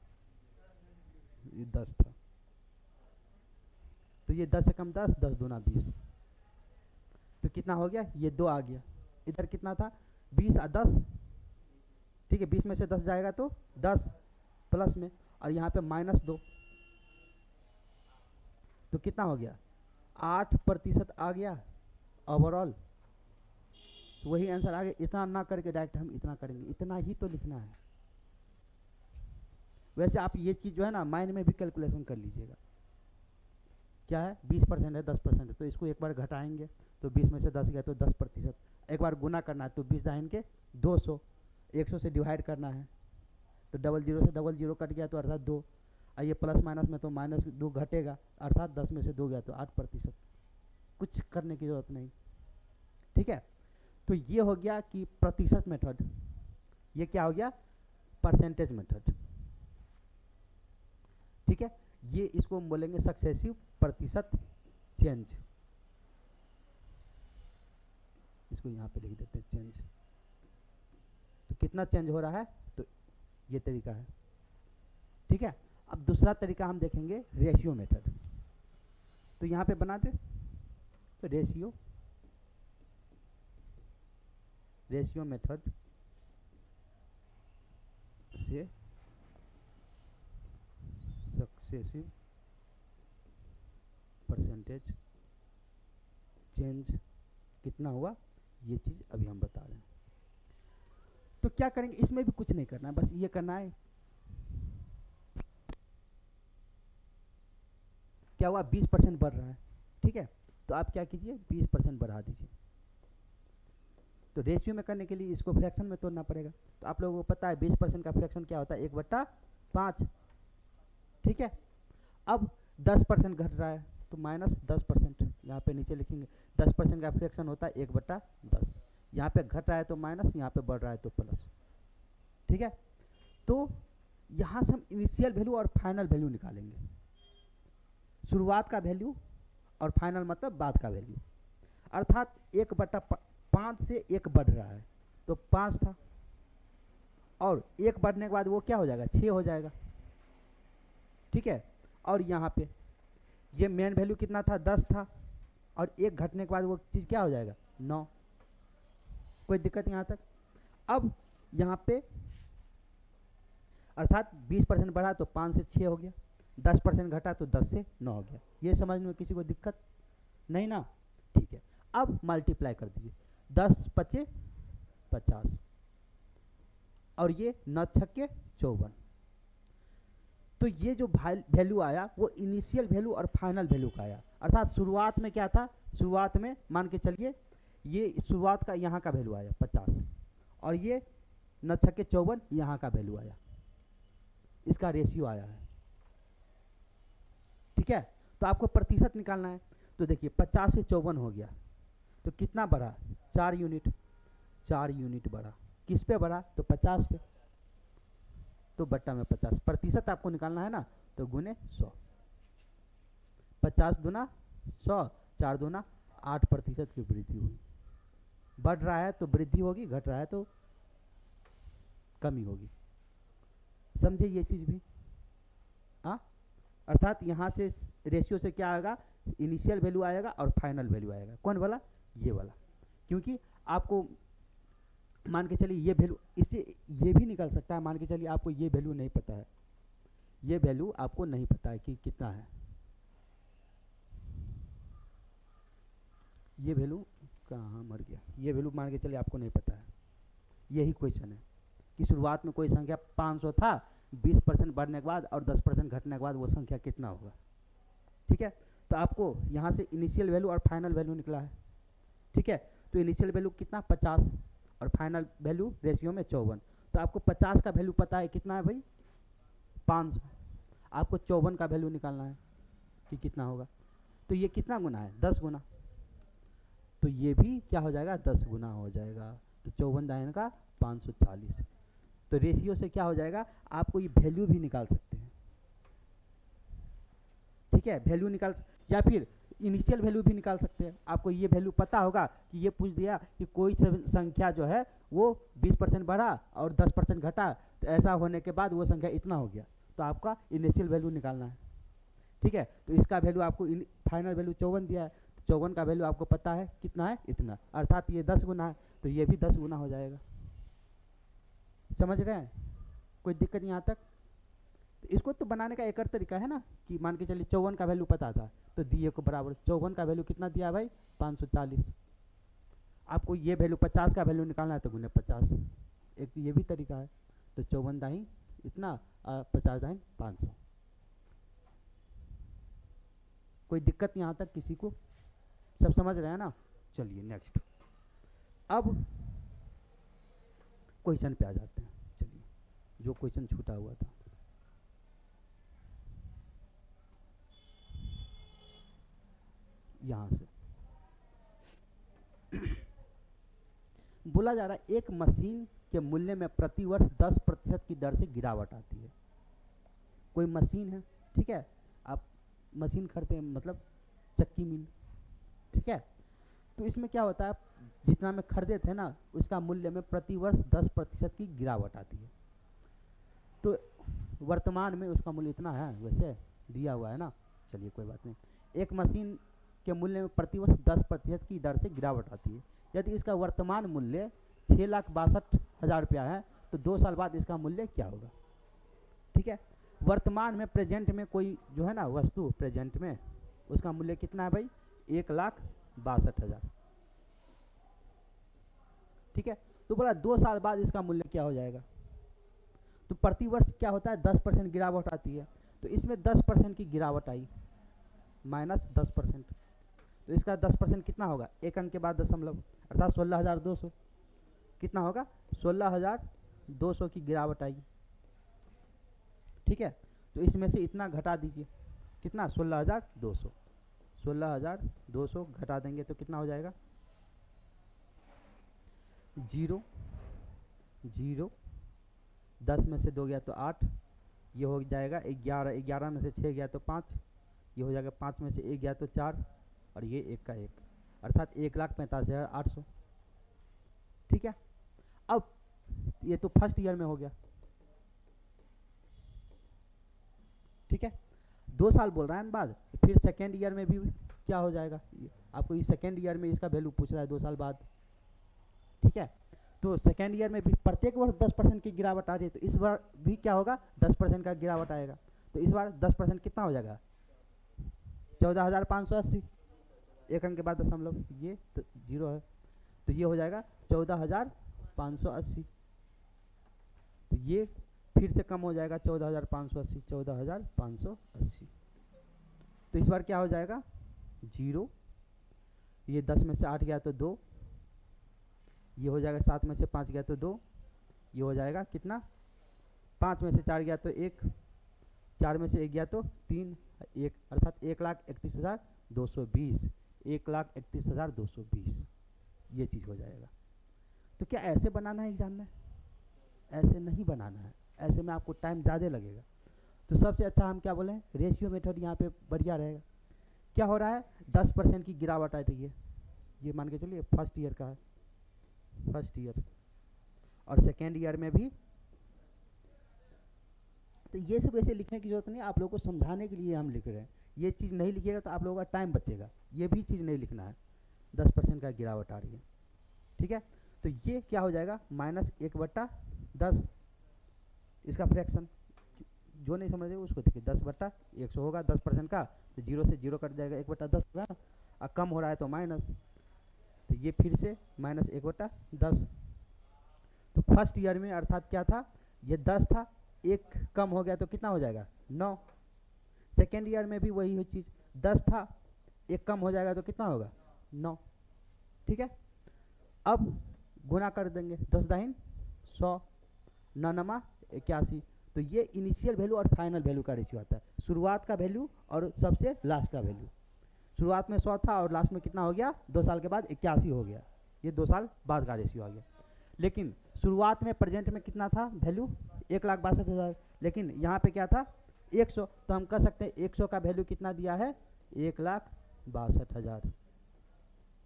ये 10 था, तो ये 10 से कम 10, 10 दूना 20, तो कितना हो गया, ये 2 आ गया। इधर कितना था 20 और 10, ठीक है, 20 में से 10 जाएगा तो 10 प्लस में, और यहाँ पे -2, तो कितना हो गया 8% आ गया ओवरऑल। तो वही आंसर आ गया, इतना ना करके डायरेक्ट हम इतना करेंगे, इतना ही तो लिखना है। वैसे आप ये चीज़ जो है ना माइंड में भी कैलकुलेशन कर लीजिएगा, क्या है 20% है 10% है, तो इसको एक बार घटाएंगे तो 20 में से 10 गया तो 10%। एक बार गुना करना है तो 20 दाहिन के 200, 100 से डिवाइड करना है तो डबल जीरो से डबल जीरो कट गया तो अर्थात 2। और ये प्लस माइनस में तो -2 घटेगा अर्थात 10 में से 2 गया तो 8%। कुछ करने की जरूरत नहीं, ठीक है। तो ये हो गया कि प्रतिशत मेथड, ये क्या हो गया परसेंटेज मेथड, ठीक है। ये इसको हम बोलेंगे सक्सेसिव प्रतिशत चेंज, इसको यहाँ पे लिख देते हैं चेंज। तो कितना चेंज हो रहा है, तो ये तरीका है, ठीक है। अब दूसरा तरीका हम देखेंगे रेशियो मेथड। तो यहाँ पे बना दे तो रेशियो मेथड से सक्सेसिव परसेंटेज चेंज कितना हुआ, ये चीज अभी हम बता रहे हैं। तो क्या करेंगे, इसमें भी कुछ नहीं करना है, बस ये करना है। क्या हुआ 20% बढ़ रहा है, ठीक है। तो आप क्या कीजिए 20% बढ़ा दीजिए। तो रेशियो में करने के लिए इसको फ्रैक्शन में तोड़ना पड़ेगा। तो आप लोगों को पता है 20% का फ्रैक्शन क्या होता है 1/5, ठीक है। अब 10% घट रहा है तो -10%, यहाँ पे नीचे लिखेंगे 10% का फ्रैक्शन होता है 1/10। यहाँ पे घट रहा है तो माइनस, यहाँ पे बढ़ रहा है तो प्लस, ठीक है। तो यहाँ से हम इनिशियल वैल्यू और फाइनल वैल्यू निकालेंगे, शुरुआत का वैल्यू और फाइनल मतलब बाद का वैल्यू। अर्थात 1/5 से 1 बढ़ रहा है तो 5 था, और 1 बढ़ने के बाद वो क्या हो जाएगा 6 हो जाएगा, ठीक है। और यहाँ पे ये मेन वैल्यू कितना था 10 था, और 1 घटने के बाद वो चीज़ क्या हो जाएगा 9। कोई दिक्कत यहाँ तक। अब यहाँ पे अर्थात 20% बढ़ा तो 5 से 6 हो गया, 10% घटा तो 10 से 9 हो गया। ये समझने में किसी को दिक्कत नहीं ना, ठीक है। अब मल्टीप्लाई कर दीजिए, 10 × 5 = 50, और ये 9 × 6 = 54। तो ये जो वैल्यू आया वो इनिशियल वैल्यू और फाइनल वैल्यू का आया। अर्थात शुरुआत में क्या था, शुरुआत में मान के चलिए ये शुरुआत का यहाँ का वैल्यू आया 50, और ये 9 × 6 = 54 यहाँ का वैल्यू आया, इसका रेशियो आया है, ठीक है। तो आपको प्रतिशत निकालना है। तो देखिए 50 से 54 हो गया तो कितना बढ़ा 4 यूनिट, 4 यूनिट बढ़ा। किस पे बढ़ा तो 50 पे, तो बट्टा में 50। प्रतिशत आपको निकालना है ना, तो गुने 100, 50 दूना 100, 4 दूना 8% की वृद्धि हुई। बढ़ रहा है तो वृद्धि होगी, घट रहा है तो कमी होगी। समझे ये चीज भी, हाँ। अर्थात यहाँ से रेशियो से क्या आएगा, इनिशियल वैल्यू आएगा और फाइनल वैल्यू आएगा। कौन वाला, ये वाला। क्योंकि आपको मान के चलिए ये वैल्यू, इससे ये भी निकल सकता है। मान के चलिए आपको ये वैल्यू नहीं पता है, ये वैल्यू आपको नहीं पता है कि कितना है, ये वैल्यू कहाँ मर गया, ये वैल्यू मान के चलिए आपको नहीं पता है। यही क्वेश्चन है कि शुरुआत में कोई संख्या 500 था, 20% बढ़ने के बाद और 10% घटने के बाद वो संख्या कितना होगा, ठीक है। तो आपको यहाँ से इनिशियल वैल्यू और फाइनल वैल्यू निकला है, ठीक है। तो इनिशियल वैल्यू कितना 50 और फाइनल वैल्यू रेशियो में 54। तो आपको 50 का वैल्यू पता है कितना है भाई 500, आपको 54 का वैल्यू निकालना है कि कितना होगा। तो ये कितना गुना है 10 गुना, तो ये भी क्या हो जाएगा 10 गुना हो जाएगा। तो 54 दाहिने का 540। तो रेशियो से क्या हो जाएगा, आपको ये वैल्यू भी निकाल सकते हैं, ठीक है। वैल्यू निकाल, या फिर इनिशियल वैल्यू भी निकाल सकते हैं। आपको ये वैल्यू पता होगा कि ये पूछ दिया कि कोई संख्या जो है वो 20% बढ़ा और 10% घटा, तो ऐसा होने के बाद वो संख्या इतना हो गया, तो आपका इनिशियल वैल्यू निकालना है, ठीक है। तो इसका वैल्यू आपको फाइनल वैल्यू 54 दिया है, तो 54 का वैल्यू आपको पता है कितना है इतना, अर्थात ये 10 गुना है, तो ये भी 10 गुना हो जाएगा। समझ रहे हैं, कोई दिक्कत यहाँ तक। तो इसको तो बनाने का एक और तरीका है ना, कि मान के चलिए 54 का वैल्यू पता था, तो दिए को बराबर 54 का वैल्यू कितना दिया भाई 540। आपको ये वैल्यू 50 का वैल्यू निकालना है तो गुने 50, एक ये भी तरीका है। तो 54 दाहिन इतना, 50 दाहिन 500। कोई दिक्कत यहाँ तक किसी को? सब समझ रहे हैं ना? चलिए नेक्स्ट, अब क्वेश्चन पे आ जाते हैं। चलिए, जो क्वेश्चन छूटा हुआ था, यहाँ से बोला जा रहा है एक मशीन के मूल्य में प्रति वर्ष 10% की दर से गिरावट आती है। कोई मशीन है, ठीक है, आप मशीन खरीदते हैं, मतलब चक्की मिल, ठीक है, तो इसमें क्या होता है, जितना में खरीदे थे ना उसका मूल्य में प्रति वर्ष 10% की गिरावट आती है। तो वर्तमान में उसका मूल्य इतना है, वैसे दिया हुआ है ना, चलिए कोई बात नहीं। एक मशीन के मूल्य में प्रति वर्ष 10% की दर से गिरावट आती है। यदि इसका वर्तमान मूल्य 6,62,000 रुपया है तो 2 साल बाद इसका मूल्य क्या होगा? ठीक है, वर्तमान में प्रेजेंट में कोई जो है ना वस्तु प्रेजेंट में उसका मूल्य कितना है भाई? 1,62,000। ठीक है, तो बोला 2 साल बाद इसका मूल्य क्या हो जाएगा? तो प्रति वर्ष क्या होता है? 10% गिरावट आती है। तो इसमें 10% की गिरावट आई, माइनस 10%, तो इसका 10% कितना होगा? एक अंक के बाद दशमलव, अर्थात 16,200। कितना होगा? 16,200 की गिरावट आई। ठीक है, तो इसमें से इतना घटा दीजिए, कितना? 16,200। 16,200 घटा देंगे तो कितना हो जाएगा? 0 0, 10 में से 2 गया तो 8, ये हो जाएगा 11, 11 में से 6 गया तो 5, ये हो जाएगा 5 में से 1 गया तो 4, और ये 1 का 1, अर्थात 1,85,800। ठीक है, अब ये तो फर्स्ट ईयर में हो गया। ठीक है, 2 साल बोल रहा है ना बाद, फिर सेकेंड ईयर में भी क्या हो जाएगा? आपको इस सेकेंड ईयर में इसका वैल्यू पूछ रहा है 2 साल बाद। ठीक है, तो सेकेंड ईयर में भी प्रत्येक वर्ष 10% की गिरावट आ रही है, तो इस बार भी क्या होगा? 10% का गिरावट आएगा। तो इस बार 10% कितना हो जाएगा? 14,580, एक अंक के बाद दशमलव, ये 0 है, तो ये हो जाएगा 14,580। तो ये फिर से कम हो जाएगा, 14,580, 14,580। तो इस बार क्या हो जाएगा? 0, ये 10 में से 8 गया तो 2, ये हो जाएगा 7 में से 5 गया तो 2, ये हो जाएगा कितना? 5 में से 4 गया तो 1, 4 में से 1 गया तो 3, 1, अर्थात 1,31,220, 1,31,220, ये चीज़ हो जाएगा। तो क्या ऐसे बनाना है एग्जाम में? ऐसे नहीं बनाना है, ऐसे में आपको टाइम ज़्यादा लगेगा। तो सबसे अच्छा हम क्या बोलें? रेशियो मेथड यहाँ पे बढ़िया रहेगा। क्या हो रहा है? 10% की गिरावट आई रही है, ये मान के चलिए फर्स्ट ईयर का है, फर्स्ट ईयर, और सेकेंड ईयर में भी। तो ये सब ऐसे लिखने की जरूरत नहीं है, आप लोगों को समझाने के लिए हम लिख रहे हैं। ये चीज़ नहीं लिखिएगा तो आप लोगों का टाइम बचेगा, ये भी चीज़ नहीं लिखना है। 10% का गिरावट आ रही है, ठीक है, तो ये क्या हो जाएगा? -1/10, इसका फ्रैक्शन, जो नहीं समझ रहे उसको देखिए, 10/100 होगा 10% का, तो 0 से 0 कट जाएगा, 1/10 होगा ना, और कम हो रहा है तो माइनस, तो ये फिर से -1/10। तो फर्स्ट ईयर में अर्थात क्या था? ये 10 था, 1 कम हो गया तो कितना हो जाएगा? 9। सेकेंड ईयर में भी वही चीज़, 10 था, 1 कम हो जाएगा तो कितना होगा? 9। ठीक है, अब गुना कर देंगे, 10 दाहिन 100, 9 नमा 81। तो ये इनिशियल वैल्यू और फाइनल वैल्यू का रेशियो आता है, शुरुआत का वैल्यू और सबसे लास्ट का वैल्यू। शुरुआत में 100 था और लास्ट में कितना हो गया? 2 साल के बाद 81 हो गया, ये 2 साल बाद का रेशियो आ गया। लेकिन शुरुआत में प्रेजेंट में कितना था वैल्यू? 1,62,000, लेकिन यहाँ पे क्या था? 100, तो हम कह सकते हैं 100 का वैल्यू कितना दिया है? 1,62,000।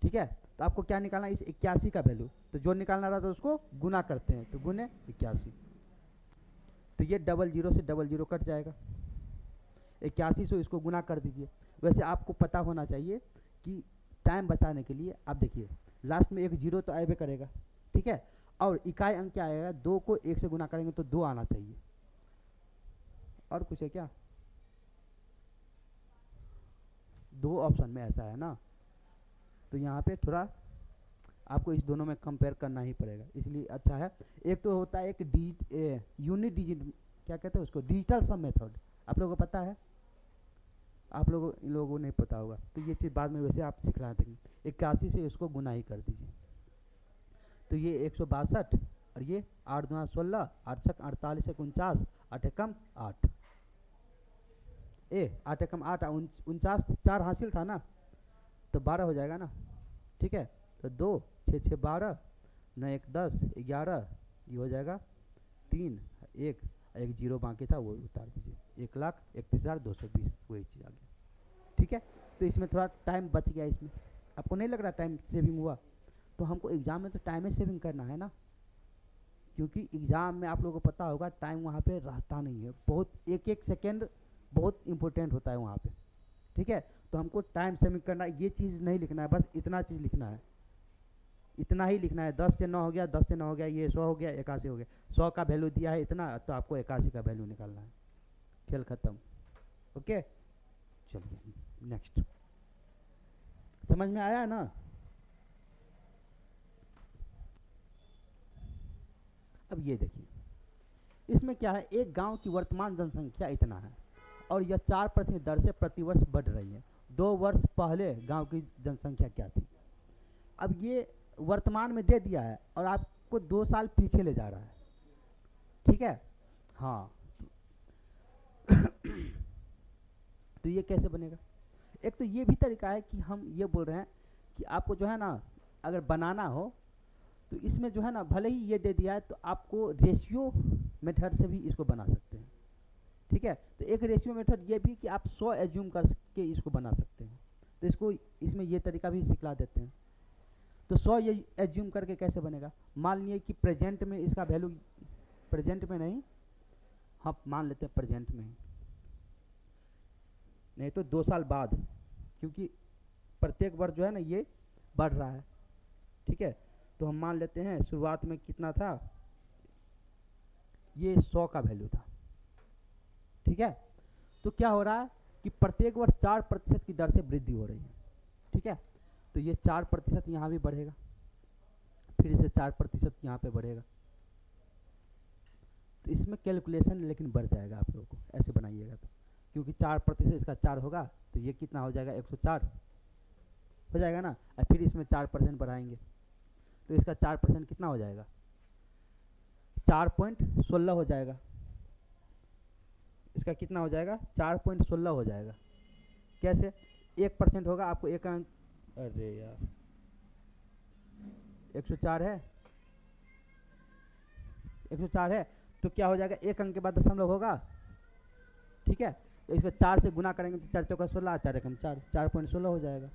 ठीक है, तो आपको क्या निकालना है? इस 81 का वैल्यू, तो जो निकालना रहा था उसको गुना करते हैं, तो गुने 81, तो ये 00 से 00 कट जाएगा, 81 से इसको गुना कर दीजिए। वैसे आपको पता होना चाहिए कि टाइम बचाने के लिए आप देखिए लास्ट में एक 0 तो आएबे करेगा, ठीक है, और इकाई अंक क्या आएगा? 2 को 1 से गुना करेंगे तो 2 आना चाहिए। और कुछ है क्या? 2 ऑप्शन में ऐसा है ना, तो यहाँ पे थोड़ा आपको इस दोनों में कंपेयर करना ही पड़ेगा, इसलिए अच्छा है। एक तो होता है एक यूनिट डिजिट, क्या कहते हैं उसको? डिजिटल सम मेथड, आप लोगों को पता है? आप लोगों इन लोगों को नहीं पता होगा, तो ये चीज़ बाद में वैसे आप सिखला देंगे। 81 से इसको गुना ही कर दीजिए, तो ये 162 और ये 8 दूना 16, 8 छक 48 एक 49, 8 एकम 8, 8 एकम 8 49, 4 हासिल था ना, तो 12 हो जाएगा ना। ठीक है, तो 2 6 6 12, 9 1 10 11, ये हो जाएगा 3 1 एक जीरो बाकी था वो उतार दीजिए, 1,31,220, वही चीज़ आ गया। ठीक है, तो इसमें थोड़ा टाइम बच गया। इसमें आपको नहीं लग रहा टाइम सेविंग हुआ? तो हमको एग्ज़ाम में तो टाइम सेविंग करना है ना, क्योंकि एग्ज़ाम में आप लोगों को पता होगा टाइम वहाँ पे रहता नहीं है, बहुत एक एक सेकेंड बहुत इंपॉर्टेंट होता है वहाँ पे। ठीक है, तो हमको टाइम सेविंग करना, ये चीज़ नहीं लिखना है, बस इतना चीज़ लिखना है, इतना ही लिखना है। 10 से 9 हो गया, 10 से 9 हो गया, ये 100 हो गया, 81 हो गया। 100 का वैल्यू दिया है इतना, तो आपको 81 का वैल्यू निकालना है, खेल खत्म। ओके, चलिए नेक्स्ट। समझ में आया ना? अब ये देखिए, इसमें क्या है, एक गांव की वर्तमान जनसंख्या इतना है और यह 4% दर से प्रतिवर्ष बढ़ रही है। 2 वर्ष पहले गांव की जनसंख्या क्या थी? अब ये वर्तमान में दे दिया है और आपको 2 साल पीछे ले जा रहा है। ठीक है, हाँ। तो ये कैसे बनेगा? एक तो ये भी तरीका है कि हम ये बोल रहे हैं कि आपको जो है ना, अगर बनाना हो तो इसमें जो है ना, भले ही ये दे दिया है तो आपको रेशियो मेथड से भी इसको बना सकते हैं। ठीक है, तो एक रेशियो मेथड ये भी कि आप 100 एज्यूम करके इसको बना सकते हैं, तो इसको इसमें ये तरीका भी सिखला देते हैं। तो 100 ये एज्यूम करके कैसे बनेगा? मान लिए कि प्रेजेंट में इसका वैल्यू, प्रेजेंट में नहीं, हाँ मान लेते हैं प्रेजेंट में ही, नहीं तो 2 साल बाद, क्योंकि प्रत्येक वर्ष जो है ना ये बढ़ रहा है। ठीक है, तो हम मान लेते हैं शुरुआत में कितना था, ये 100 का वैल्यू था। ठीक है, तो क्या हो रहा है कि प्रत्येक वर्ष 4% की दर से वृद्धि हो रही है। ठीक है, तो ये 4% यहाँ भी बढ़ेगा, फिर से 4% यहाँ पे बढ़ेगा, तो इसमें कैलकुलेशन लेकिन बढ़ जाएगा आप लोगों को, ऐसे बनाइएगा तो, क्योंकि 4% इसका 4 होगा तो ये कितना हो जाएगा, 104 हो जाएगा ना, और फिर इसमें 4% बढ़ाएंगे तो इसका 4% कितना हो जाएगा, 4.16 हो जाएगा। इसका कितना हो जाएगा, 4.16 हो जाएगा। कैसे? 1% होगा, आपको एक अंक, अरे यार 104 है, 104 है, तो क्या हो जाएगा, एक अंक के बाद दशमलव होगा। ठीक है, तो इसको 4 से गुना करेंगे तो 4 चौका 16, 4 एकम 4, 4.16 हो जाएगा।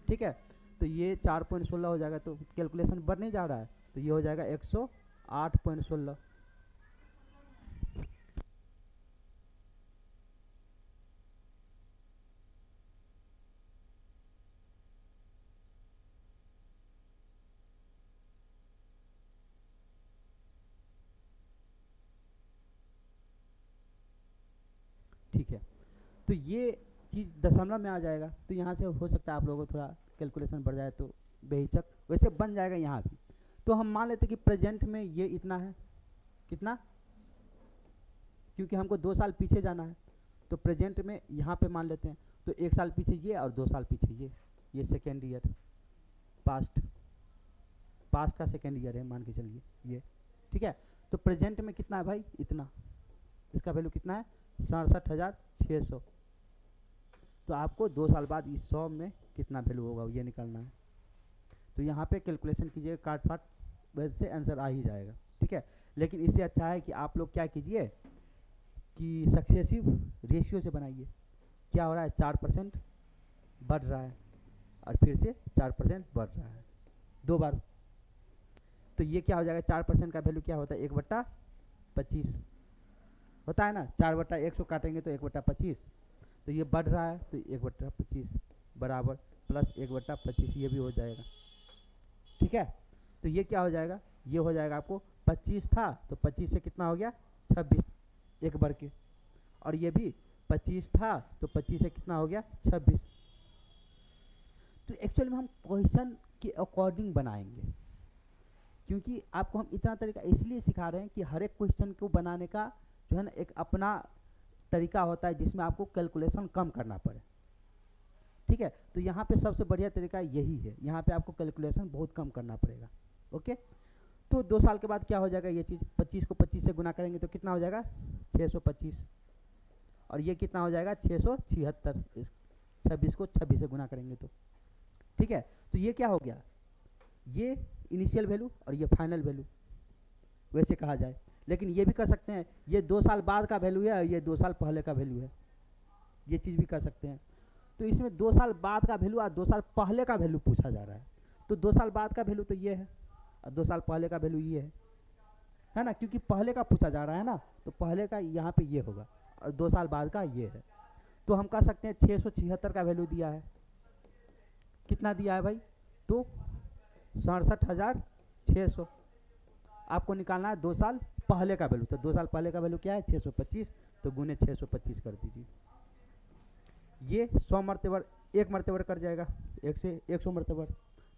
ठीक है, तो ये 4.16 हो जाएगा, तो कैलकुलेशन बढ़ नहीं जा रहा है, तो ये हो जाएगा 108.16। ठीक है, तो ये चीज़ दशमलव में आ जाएगा, तो यहाँ से हो सकता है आप लोगों को थोड़ा कैलकुलेशन बढ़ जाए, तो बेहिचक वैसे बन जाएगा यहाँ भी। तो हम मान लेते कि प्रेजेंट में ये इतना है, कितना, क्योंकि हमको 2 साल पीछे जाना है, तो प्रेजेंट में यहाँ पे मान लेते हैं, तो 1 साल पीछे ये और 2 साल पीछे ये सेकेंड ईयर, पास्ट का सेकेंड ईयर है मान के चलिए ये। ठीक है, तो प्रेजेंट में कितना है भाई, इतना, इसका वैल्यू कितना है, 67,600। तो आपको 2 साल बाद इस 100 में कितना वैल्यू होगा ये निकालना है। तो यहाँ पे कैलकुलेशन कीजिए, काट फाट वैसे आंसर आ ही जाएगा। ठीक है, लेकिन इससे अच्छा है कि आप लोग क्या कीजिए कि सक्सेसिव रेशियो से बनाइए। क्या हो रहा है, 4% बढ़ रहा है और फिर से 4% बढ़ रहा है 2 बार, तो ये क्या हो जाएगा, 4% का वैल्यू क्या होता है, 1/25 होता है ना, 4/100 काटेंगे तो 1/25, तो ये बढ़ रहा है तो 1/25 बराबर प्लस 1/25 ये भी हो जाएगा। ठीक है, तो ये क्या हो जाएगा, ये हो जाएगा आपको 25 था तो 25 से कितना हो गया, 26 एक बढ़ के, और ये भी 25 था तो 25 से कितना हो गया, 26। तो एक्चुअली में हम क्वेश्चन के अकॉर्डिंग बनाएंगे, क्योंकि आपको हम इतना तरीका इसलिए सिखा रहे हैं कि हर एक क्वेश्चन को बनाने का जो है ना एक अपना तरीका होता है, जिसमें आपको कैलकुलेशन कम करना पड़े। ठीक है। तो यहाँ पे सबसे बढ़िया तरीका यही है, यहाँ पे आपको कैलकुलेशन बहुत कम करना पड़ेगा। ओके, तो 2 साल के बाद क्या हो जाएगा, ये चीज़ 25 को 25 से गुना करेंगे तो कितना हो जाएगा 625, और ये कितना हो जाएगा 676, इस 26 को 26 से गुना करेंगे तो, ठीक है। तो ये क्या हो गया, ये इनिशियल वैल्यू और ये फाइनल वैल्यू वैसे कहा जाए। लेकिन ये भी कर सकते हैं ये 2 साल बाद का वैल्यू है और ये 2 साल पहले का वैल्यू है, ये चीज़ भी कर सकते हैं। तो इसमें 2 साल बाद का वैल्यू और 2 साल पहले का वैल्यू पूछा जा रहा है। तो 2 साल बाद का वैल्यू तो ये है और 2 साल पहले का वैल्यू ये है ना, क्योंकि पहले का पूछा जा रहा है ना, तो पहले का यहाँ पे ये होगा और 2 साल बाद का ये है। तो हम कह सकते हैं 676 का वैल्यू दिया है, कितना दिया है भाई, तो 67,600 आपको निकालना है 2 साल पहले का वैल्यू। तो 2 साल पहले का वैल्यू क्या है 625, तो गुने 625 कर दीजिए। ये 100 मरतबर 1 मरतबर कर जाएगा, 1 से 100 मरतबर,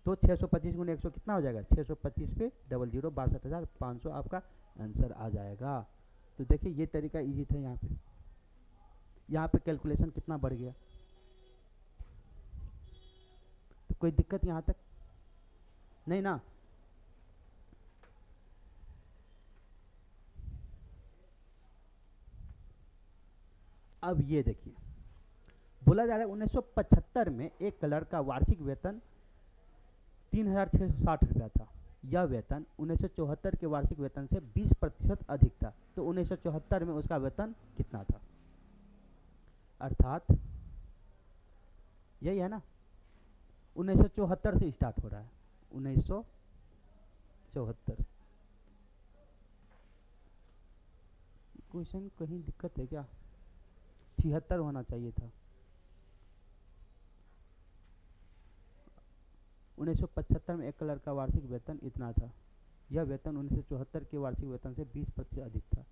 तो 625 गुने 100 कितना हो जाएगा 625 पे 00 62,500 आपका आंसर आ जाएगा। तो देखिए ये तरीका इजी था, यहाँ पे कैलकुलेशन कितना बढ़ गया। तो कोई दिक्कत यहाँ तक नहीं ना। अब ये देखिए बोला जा रहा है 1975 में एक क्लर्क का वार्षिक वेतन 3,660 रुपया था। यह वेतन 1974 के वार्षिक वेतन से 20% अधिक था। तो 1974 में उसका वेतन कितना था, अर्थात यही है ना, 1974 से स्टार्ट हो रहा है, 1974। क्वेश्चन कहीं दिक्कत है क्या, 76 होना चाहिए था। 1975 में एक क्लर्क का वार्षिक वेतन इतना था। यह वेतन 1974 के वार्षिक वेतन से 20% अधिक था।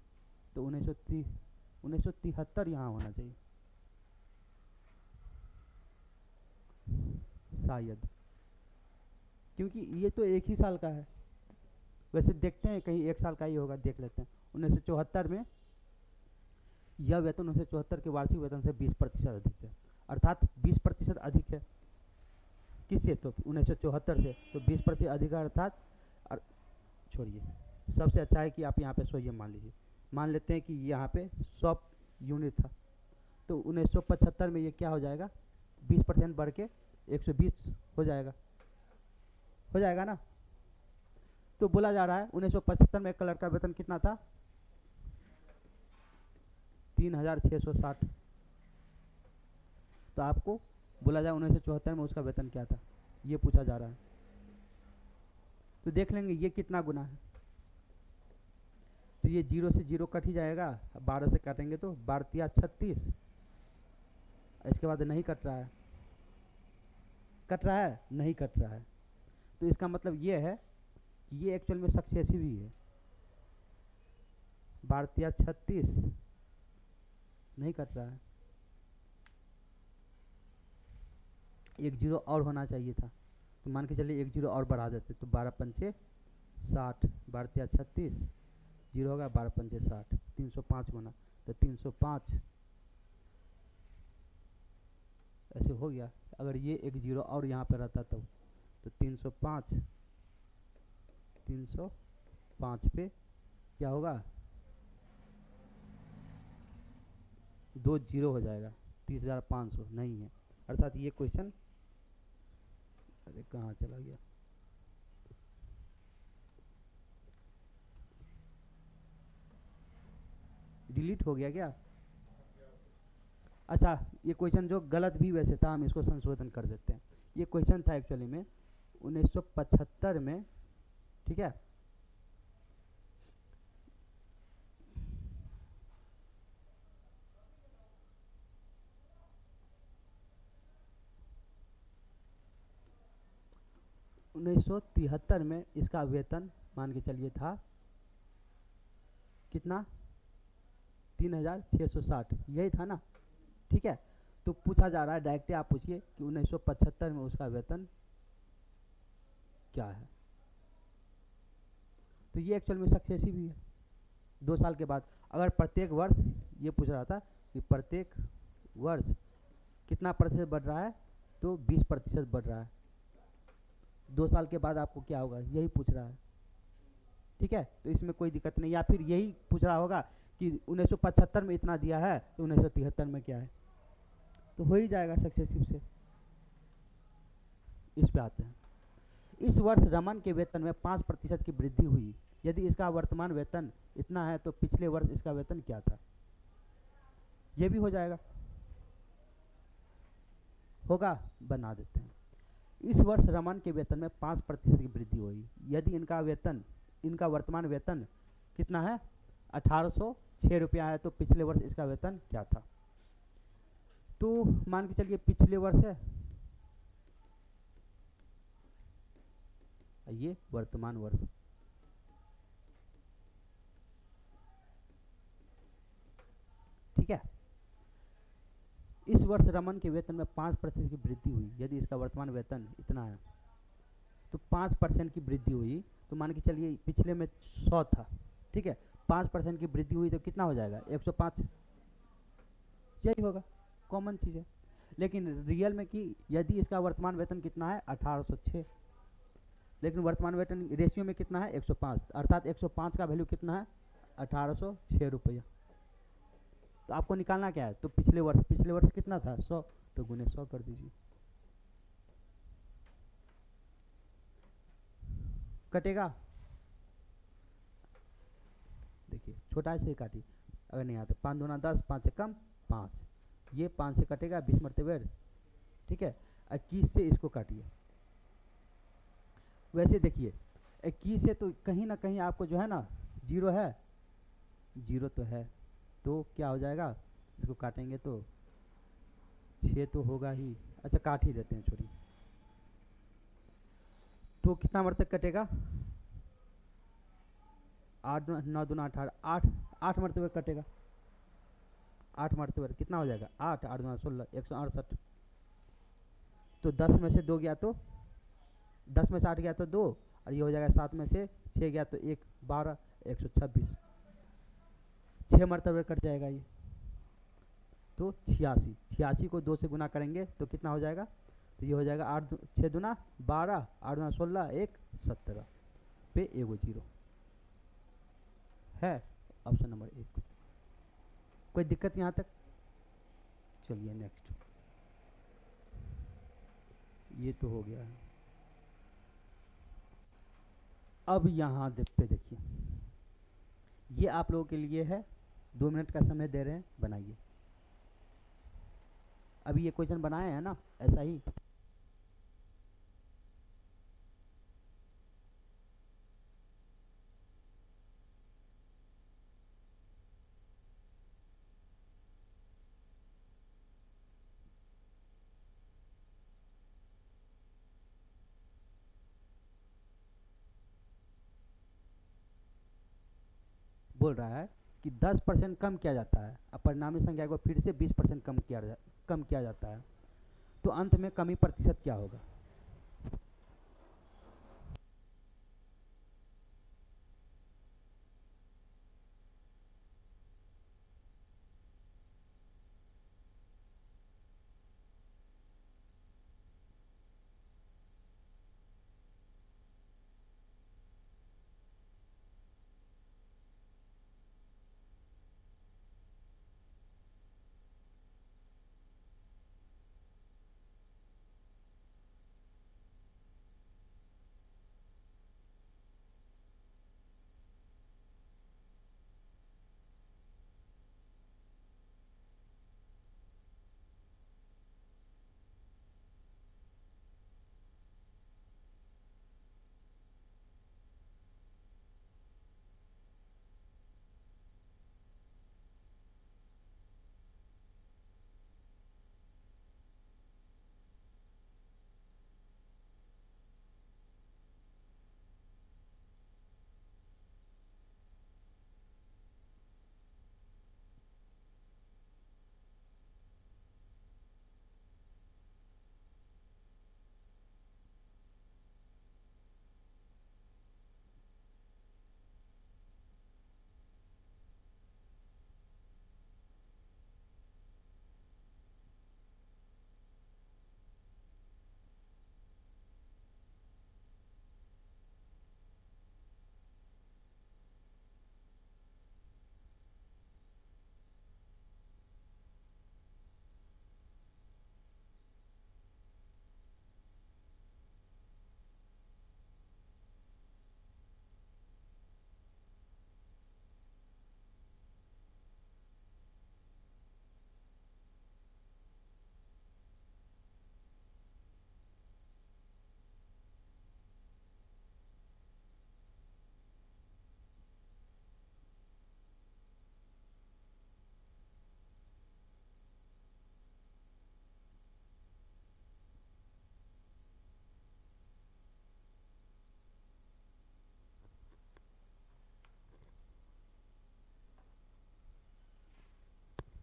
तो 1973 यहाँ होना चाहिए शायद, क्योंकि ये तो एक ही साल का है। वैसे देखते हैं कहीं 1 साल का ही होगा, देख लेते हैं। 1974 में यह वेतन 1974 के वार्षिक वेतन से 20% अधिक है, अर्थात 20% अधिक है किससे, तो 1974 से। तो 20% अधिक है, अर्थात छोड़िए, सबसे अच्छा है कि आप यहाँ पे 100 मान लीजिए, मान लेते हैं कि यहाँ पे 100 यूनिट था। तो 1975 में ये क्या हो जाएगा 20% बढ़ के 120 हो जाएगा ना। तो बोला जा रहा है 1975 में एक क्लर्क का वेतन कितना था 3,660। तो आपको बोला जाए 1974 में उसका वेतन क्या था, ये पूछा जा रहा है। तो देख लेंगे ये कितना गुना है। तो ये 0 से 0 कट ही जाएगा, 12 से काटेंगे तो 12 × 36, इसके बाद नहीं कट रहा है, नहीं कट रहा है। तो इसका मतलब ये है कि ये एक्चुअल में सक्सेसिव ही है। 12 × 36 नहीं कट रहा है, 1 0 और होना चाहिए था। तो मान के चलिए 1 0 और बढ़ा देते, तो 12 × 5 = 60, 12 × 36 0 होगा, 12 × 5 = 60, 305 बना। तो 305 ऐसे हो गया। अगर ये 1 0 और यहाँ पर रहता तो 305 पे क्या होगा 2 0 हो जाएगा, 30,500 नहीं है। अर्थात ये क्वेश्चन, अरे कहाँ चला गया, डिलीट हो गया क्या। अच्छा, ये क्वेश्चन जो गलत भी वैसे था, हम इसको संशोधन कर देते हैं। ये क्वेश्चन था एक्चुअली में 1975 में, ठीक है। उन्नीस सौ 73 में इसका वेतन मान के चलिए था कितना 3,660, यही था ना, ठीक है। तो पूछा जा रहा है डायरेक्टली, आप पूछिए कि 1975 में उसका वेतन क्या है। तो ये एक्चुअल में सक्सेसिव ही है 2 साल के बाद। अगर प्रत्येक वर्ष, ये पूछ रहा था कि प्रत्येक वर्ष कितना प्रतिशत बढ़ रहा है, तो 20% बढ़ रहा है। 2 साल के बाद आपको क्या होगा, यही पूछ रहा है। ठीक है, तो इसमें कोई दिक्कत नहीं। या फिर यही पूछ रहा होगा कि 1975 में इतना दिया है तो 1973 में क्या है, तो हो ही जाएगा सक्सेसिव से। इस पे आते हैं। इस वर्ष रमन के वेतन में 5% की वृद्धि हुई। यदि इसका वर्तमान वेतन इतना है तो पिछले वर्ष इसका वेतन क्या था, ये भी हो जाएगा, होगा, बना देते हैं। इस वर्ष रमन के वेतन में 5% की वृद्धि हुई। यदि इनका वर्तमान वेतन कितना है, 1806 रुपया है, तो पिछले वर्ष इसका वेतन क्या था। तो मान के चलिए पिछले वर्ष है, ये वर्तमान वर्ष। ठीक है, इस वर्ष रमन के वेतन में 5% की वृद्धि हुई। यदि इसका वर्तमान वेतन इतना है तो 5% की वृद्धि हुई, तो मान के चलिए पिछले में 100 था। ठीक है, 5% की वृद्धि हुई तो कितना हो जाएगा, 105। यही होगा, कॉमन चीज़ है। लेकिन रियल में कि यदि इसका वर्तमान वेतन कितना है, 1806, लेकिन वर्तमान वेतन रेशियो में कितना है, 105, अर्थात 105 का वैल्यू कितना है, 1806 रुपया। तो आपको निकालना क्या है, तो पिछले वर्ष कितना था, 100, तो गुने 100 कर दीजिए। कटेगा, देखिए छोटा से काटिए, अगर नहीं आता 5 दूना 10, 5 से कम 5, ये 5 से कटेगा 20 मरतबे। ठीक है, 21 से इसको काटिए। वैसे देखिए 21 से तो कहीं ना कहीं आपको जो है ना जीरो है, जीरो तो है, तो क्या हो जाएगा, इसको काटेंगे तो 6 तो होगा ही। अच्छा काट ही देते हैं, छोड़िए। तो कितना मरतब कटेगा, 8 9 दूना 18, 8 मरतबे कटेगा। 8 मरतबे कितना हो जाएगा, 8 8 दूना 16, 168। तो 10 में से 2 गया तो 10 में से 8 गया तो 2, और ये हो जाएगा 7 में से 6 गया तो 1, 12, 126, 6 मरतबे कट जाएगा ये। तो 86 को 2 से गुना करेंगे तो कितना हो जाएगा, तो ये हो जाएगा 8 6 दूना 12, 8 दूना 16, 1 17 पे एगो जीरो है, ऑप्शन नंबर 1। कोई दिक्कत यहाँ तक, चलिए नेक्स्ट। ये तो हो गया है। अब यहाँ पे देखिए, ये आप लोगों के लिए है, 2 मिनट का समय दे रहे हैं, बनाइए। अभी ये क्वेश्चन बनाए हैं ना, ऐसा ही। बोल रहा है कि 10% कम किया जाता है, अब परिणामी संख्या को फिर से 20% कम किया जाता है, तो अंत में कमी प्रतिशत क्या होगा।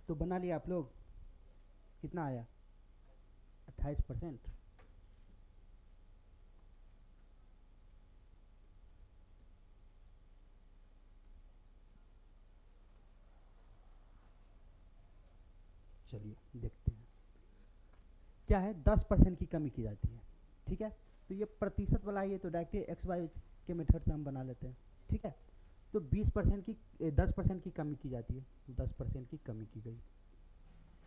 तो बना लिया आप लोग, कितना आया 28%। चलिए देखते हैं क्या है। 10% की कमी की जाती है, ठीक है। तो ये प्रतिशत वाला है, ये तो डायरेक्ट एक्स वाई के मेथड से हम बना लेते हैं, ठीक है। तो 20% की 10% की कमी की जाती है, 10% की कमी की गई।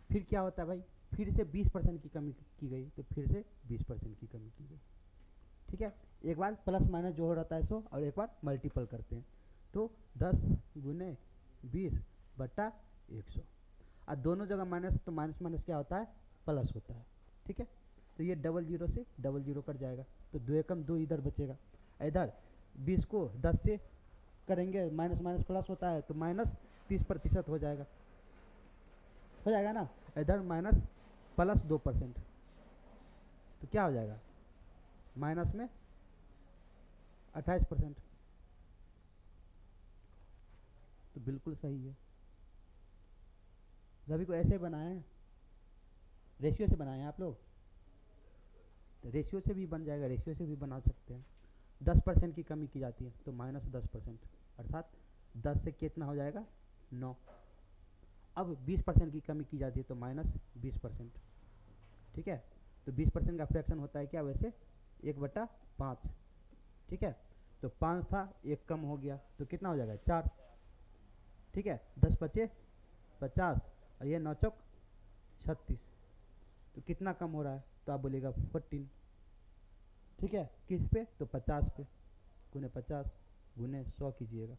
फिर क्या होता है भाई, फिर से 20% की कमी की गई, तो फिर से 20% की कमी की गई, ठीक है। एक बार प्लस माइनस जो हो रहता है सो, और एक बार मल्टीपल करते हैं, तो 10 गुने 20 बटा 100। और दोनों जगह माइनस, तो माइनस माइनस क्या होता है, प्लस होता है, ठीक है। तो ये डबल जीरो से डबल जीरो कट जाएगा, तो 2 एकम 2 इधर बचेगा। इधर 20 को 10 से करेंगे, माइनस माइनस प्लस होता है, तो माइनस 30% हो जाएगा ना। इधर माइनस प्लस 2%, तो क्या हो जाएगा, माइनस में 28%। तो बिल्कुल सही है। सभी को ऐसे ही बनाए हैं, रेशियो से बनाए हैं आप लोग, तो रेशियो से भी बन जाएगा, रेशियो से भी बना सकते हैं। 10% की कमी की जाती है, तो माइनस 10%, अर्थात 10 से कितना हो जाएगा 9। अब 20% की कमी की जाती है, तो माइनस 20%, ठीक है। तो 20% का फ्रैक्शन होता है क्या वैसे, 1/5, ठीक है। तो 5 था, 1 कम हो गया, तो कितना हो जाएगा 4, ठीक है। 10 बचे 50, और ये 9 चौक 36, तो कितना कम हो रहा है, तो आप बोलिएगा 14, ठीक है। किस पे, तो 50 पे, गुने 50 गुने 100 कीजिएगा,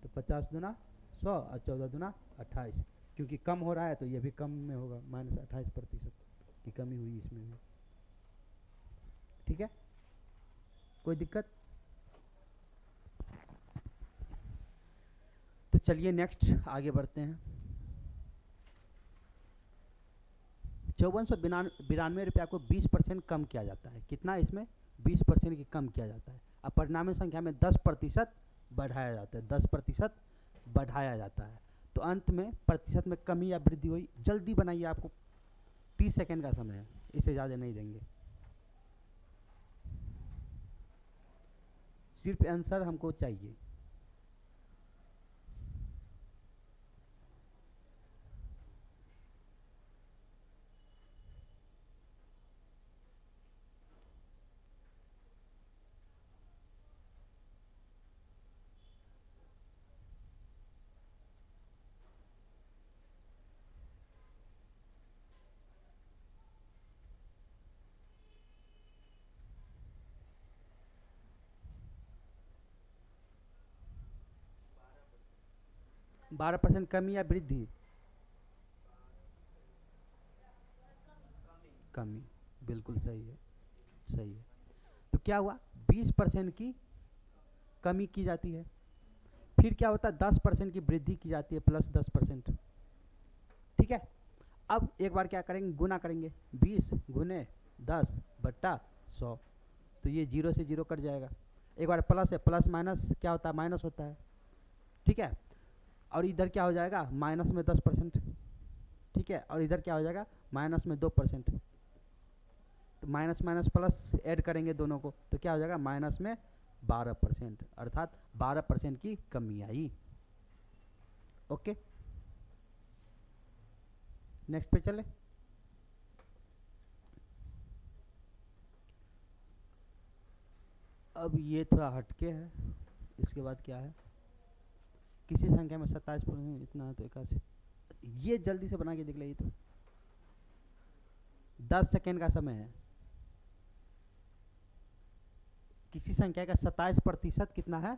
तो 50 दूना 100 और 14 दूना 28, क्योंकि कम हो रहा है तो ये भी कम में होगा, माइनस 28% की कमी हुई इसमें भी, ठीक है। कोई दिक्कत? तो चलिए नेक्स्ट आगे बढ़ते हैं। 5492 रुपया को 20% कम किया जाता है। कितना इसमें, 20% की कम किया जाता है। अब परिणामी संख्या में 10% बढ़ाया जाता है, 10% बढ़ाया जाता है। तो अंत में प्रतिशत में कमी या वृद्धि हुई। जल्दी बनाइए, आपको 30 सेकेंड का समय है, इससे ज़्यादा नहीं देंगे। सिर्फ आंसर हमको चाहिए। बारह परसेंट कमी या वृद्धि, कमी, बिल्कुल सही है, सही है। तो क्या हुआ, 20% की कमी की जाती है, फिर क्या होता है 10% की वृद्धि की जाती है, प्लस 10%, ठीक है। अब एक बार क्या करेंगे, गुना करेंगे, 20 गुने 10 बट्टा 100, तो ये 0 से 0 कट जाएगा। एक बार प्लस है, प्लस माइनस क्या होता है, माइनस होता है, ठीक है। और इधर क्या हो जाएगा, माइनस में 10%, ठीक है। और इधर क्या हो जाएगा, माइनस में 2%, तो माइनस माइनस प्लस ऐड करेंगे दोनों को, तो क्या हो जाएगा, माइनस में 12%, अर्थात 12% की कमी आई। ओके, नेक्स्ट पे चले। अब ये थोड़ा हटके है, इसके बाद क्या है, किसी संख्या में 27% इतना है तो 81, ये जल्दी से बना के देख लीजिए। तो 10 सेकेंड का समय है। किसी संख्या का 27% कितना है,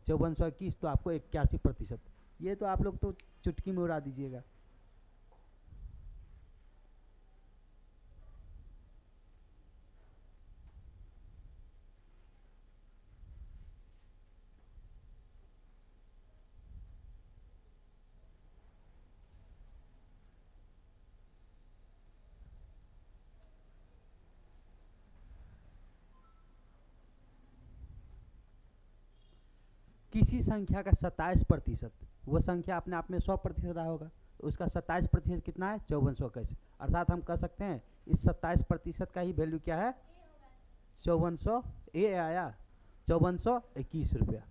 5421, तो आपको 81%। ये तो आप लोग तो चुटकी में उड़ा दीजिएगा। किसी संख्या का 27%, वो संख्या अपने आप में 100% रहा होगा, उसका 27% कितना है 5421, अर्थात हम कह सकते हैं इस 27% का ही वैल्यू क्या है 5400 ए आया 5421 रुपया।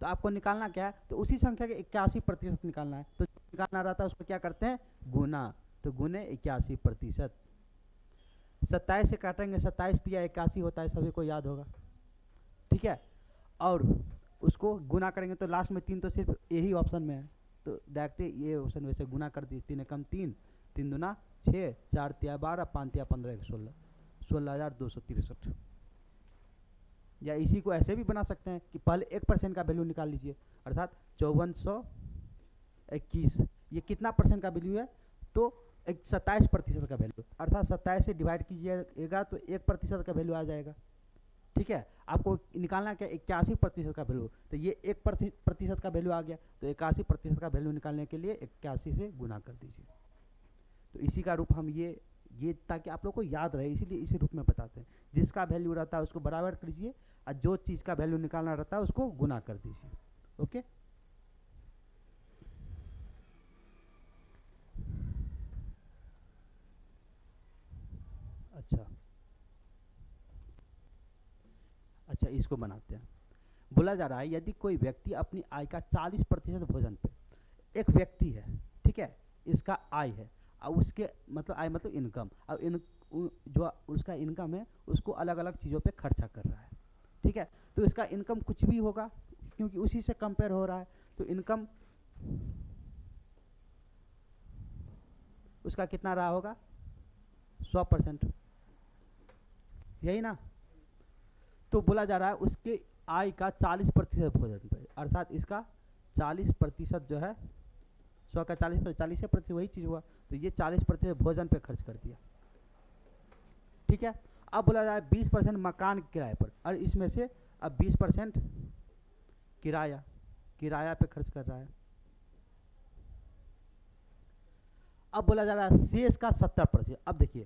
तो आपको निकालना क्या है, तो उसी संख्या के 81% निकालना है, तो निकालना रहता है उसको क्या करते हैं गुना, तो गुने 81%। 27 से काटेंगे 27 दिया 81 होता है, सभी को याद होगा, ठीक है। और उसको गुना करेंगे तो लास्ट में 3 तो सिर्फ यही ऑप्शन में है, तो डायरेक्ट ये ऑप्शन वैसे गुना कर दी, 3 एकम 3, 3 दूना 6, 4 तिया 12, 5 तिया 15, 16, 16,263। या इसी को ऐसे भी बना सकते हैं कि पहले 1% का वैल्यू निकाल लीजिए, अर्थात 5421, ये कितना परसेंट का वैल्यू है, तो 27% का वैल्यू, अर्थात 27 से डिवाइड कीजिएगा तो 1% का वैल्यू आ जाएगा, ठीक है। आपको निकालना क्या 81% का वैल्यू, तो ये 1% का वैल्यू आ गया, तो 81% का वैल्यू निकालने के लिए 81 से गुना कर दीजिए। तो इसी का रूप हम ये ताकि आप लोग को याद रहे इसीलिए इसी रूप में बताते हैं, जिसका वैल्यू रहता है उसको बराबर कीजिए और जो चीज़ का वैल्यू निकालना रहता है उसको गुना कर दीजिए, ओके। अच्छा इसको बनाते हैं। बोला जा रहा है यदि कोई व्यक्ति अपनी आय का 40% भोजन पे, एक व्यक्ति है, ठीक है, इसका आय है और उसके मतलब आय मतलब इनकम, अब जो उसका इनकम है उसको अलग अलग चीज़ों पे खर्चा कर रहा है, ठीक है। तो इसका इनकम कुछ भी होगा क्योंकि उसी से कंपेयर हो रहा है, तो इनकम उसका कितना रहा होगा 100%, यही ना। तो बोला जा रहा है उसके आय का 40% भोजन पे, अर्थात इसका 40% जो है 100 का 40% वही चीज़ हुआ, तो ये 40% भोजन पे खर्च कर दिया, ठीक है। अब बोला जा रहा है 20% मकान किराए पर, और इसमें से अब 20% किराया पे खर्च कर रहा है। अब बोला जा रहा है शेष का 70%, अब देखिए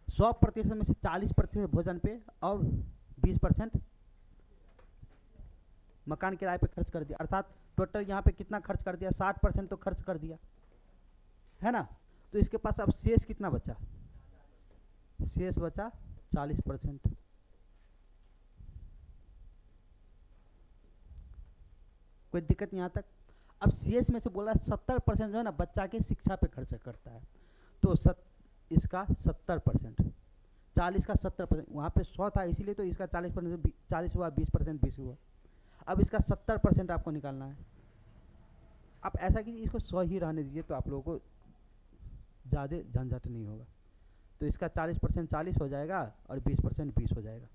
100% में से 40% भोजन पे और 20% मकान किराए पे खर्च कर दिया, अर्थात टोटल यहाँ पे कितना खर्च कर दिया 60% तो खर्च कर दिया है ना। तो इसके पास अब शेष कितना बचा, शेष बचा 40%। कोई दिक्कत यहाँ तक। अब शेष में से बोला 70% जो है ना बच्चा के शिक्षा पे खर्च करता है, तो इसका 70%, 40 का 70%, वहाँ पे 100 था इसीलिए तो इसका 40%, 40 हुआ, 20% 20 हुआ। अब इसका 70% आपको निकालना है। आप ऐसा कीजिए इसको 100 ही रहने दीजिए तो आप लोगों को ज़्यादा झंझट नहीं होगा। तो इसका 40% 40 हो जाएगा और 20% 20 हो जाएगा,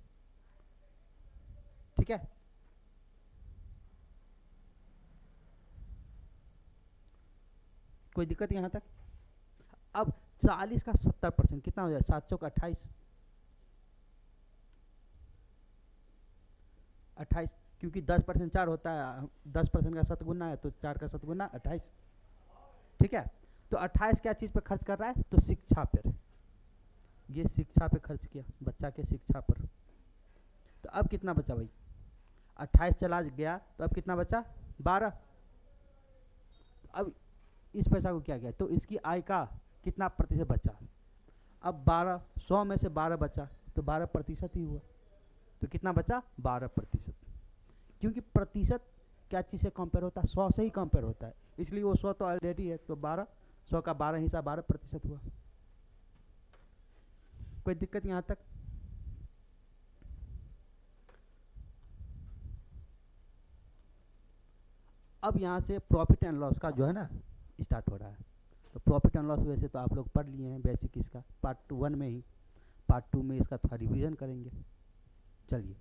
ठीक है। कोई दिक्कत यहाँ तक। अब 40 का 70% कितना हो जाएगा 7 चौक 28, 28 क्योंकि 10% 4 होता है, 10% का 7 गुना है तो 4 का 7 गुना 28, ठीक है। तो 28 क्या चीज़ पे खर्च कर रहा है, तो शिक्षा पर, ये शिक्षा पे खर्च किया बच्चा के शिक्षा पर। तो अब कितना बचा भाई, 28 चला गया तो अब कितना बचा 12। अब इस पैसा को क्या किया, तो इसकी आय का कितना प्रतिशत बचा, अब 12, 100 में से 12 बचा तो 12% ही हुआ, तो कितना बचा 12%, क्योंकि प्रतिशत क्या चीज़ से कंपेयर होता है 100 से ही कंपेयर होता है, इसलिए वो 100 तो ऑलरेडी है, तो 12, 100 का 12 हिस्सा 12% हुआ। कोई दिक्कत यहाँ तक। अब यहाँ से प्रॉफिट एंड लॉस का जो है ना स्टार्ट हो रहा है। तो प्रॉफिट एंड लॉस वैसे तो आप लोग पढ़ लिए हैं बेसिक इसका पार्ट 1 में ही, पार्ट 2 में इसका थोड़ा रिवीजन करेंगे। चलिए,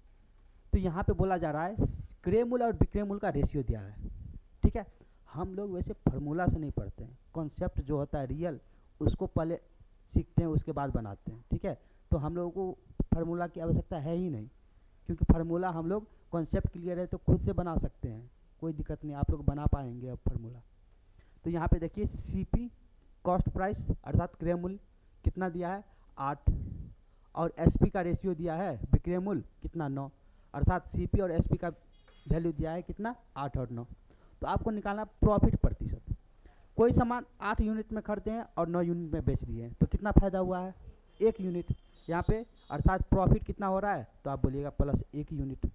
तो यहाँ पे बोला जा रहा है क्रय मूल्य और विक्रय मूल्य का रेशियो दिया है, ठीक है। हम लोग वैसे फार्मूला से नहीं पढ़ते हैं, कॉन्सेप्ट जो होता है रियल उसको पहले सीखते हैं उसके बाद बनाते हैं, ठीक है। तो हम लोगों को फार्मूला की आवश्यकता है ही नहीं, क्योंकि फार्मूला हम लोग कॉन्सेप्ट क्लियर है तो खुद से बना सकते हैं, कोई दिक्कत नहीं, आप लोग बना पाएंगे अब फार्मूला। तो यहाँ पे देखिए सीपी कॉस्ट प्राइस अर्थात क्रय मूल्य कितना दिया है 8, और एसपी का रेशियो दिया है विक्रय मूल्य कितना 9, अर्थात सीपी और एसपी का वैल्यू दिया है कितना 8 और 9। तो आपको निकालना प्रॉफिट प्रतिशत। कोई सामान 8 यूनिट में खरीदते हैं और 9 यूनिट में बेच दिए हैं, तो कितना फायदा हुआ है? 1 यूनिट। यहाँ पे अर्थात प्रॉफिट कितना हो रहा है? तो आप बोलिएगा प्लस 1 यूनिट।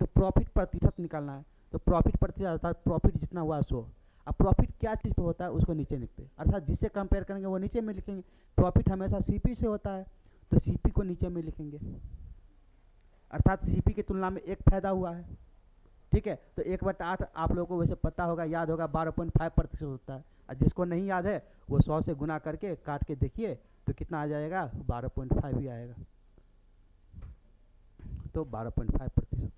तो प्रॉफिट प्रतिशत निकालना है, तो प्रॉफिट प्रतिशत अर्थात प्रॉफिट जितना हुआ 100। अब प्रॉफिट क्या चीज़ पे होता है उसको नीचे लिखते हैं, अर्थात जिससे कंपेयर करेंगे वो नीचे में लिखेंगे। प्रॉफिट हमेशा सीपी से होता है, तो सीपी को नीचे में लिखेंगे, अर्थात सीपी की तुलना में एक फायदा हुआ है। ठीक है, तो 1/8 आप लोगों को वैसे पता होगा, याद होगा, 12.5% होता है। और जिसको नहीं याद है वो 100 से गुना करके काट के देखिए तो कितना आ जाएगा? 12.5 ही आएगा। तो 12.5%।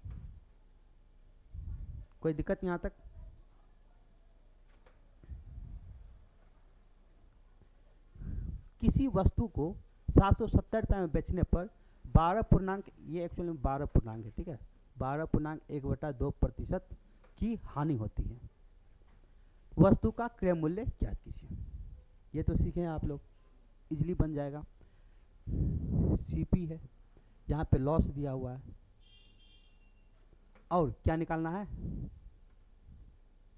कोई दिक्कत यहाँ तक? किसी वस्तु को 770 रुपये में बेचने पर 12 पूर्णांक, ये एक्चुअली 12 पूर्णांक है, ठीक है, 12.1/2% की हानि होती है। वस्तु का क्रय मूल्य ज्ञात कीजिए। ये तो सीखे हैं आप लोग, इजीली बन जाएगा। सीपी है, यहाँ पे लॉस दिया हुआ है, और क्या निकालना है?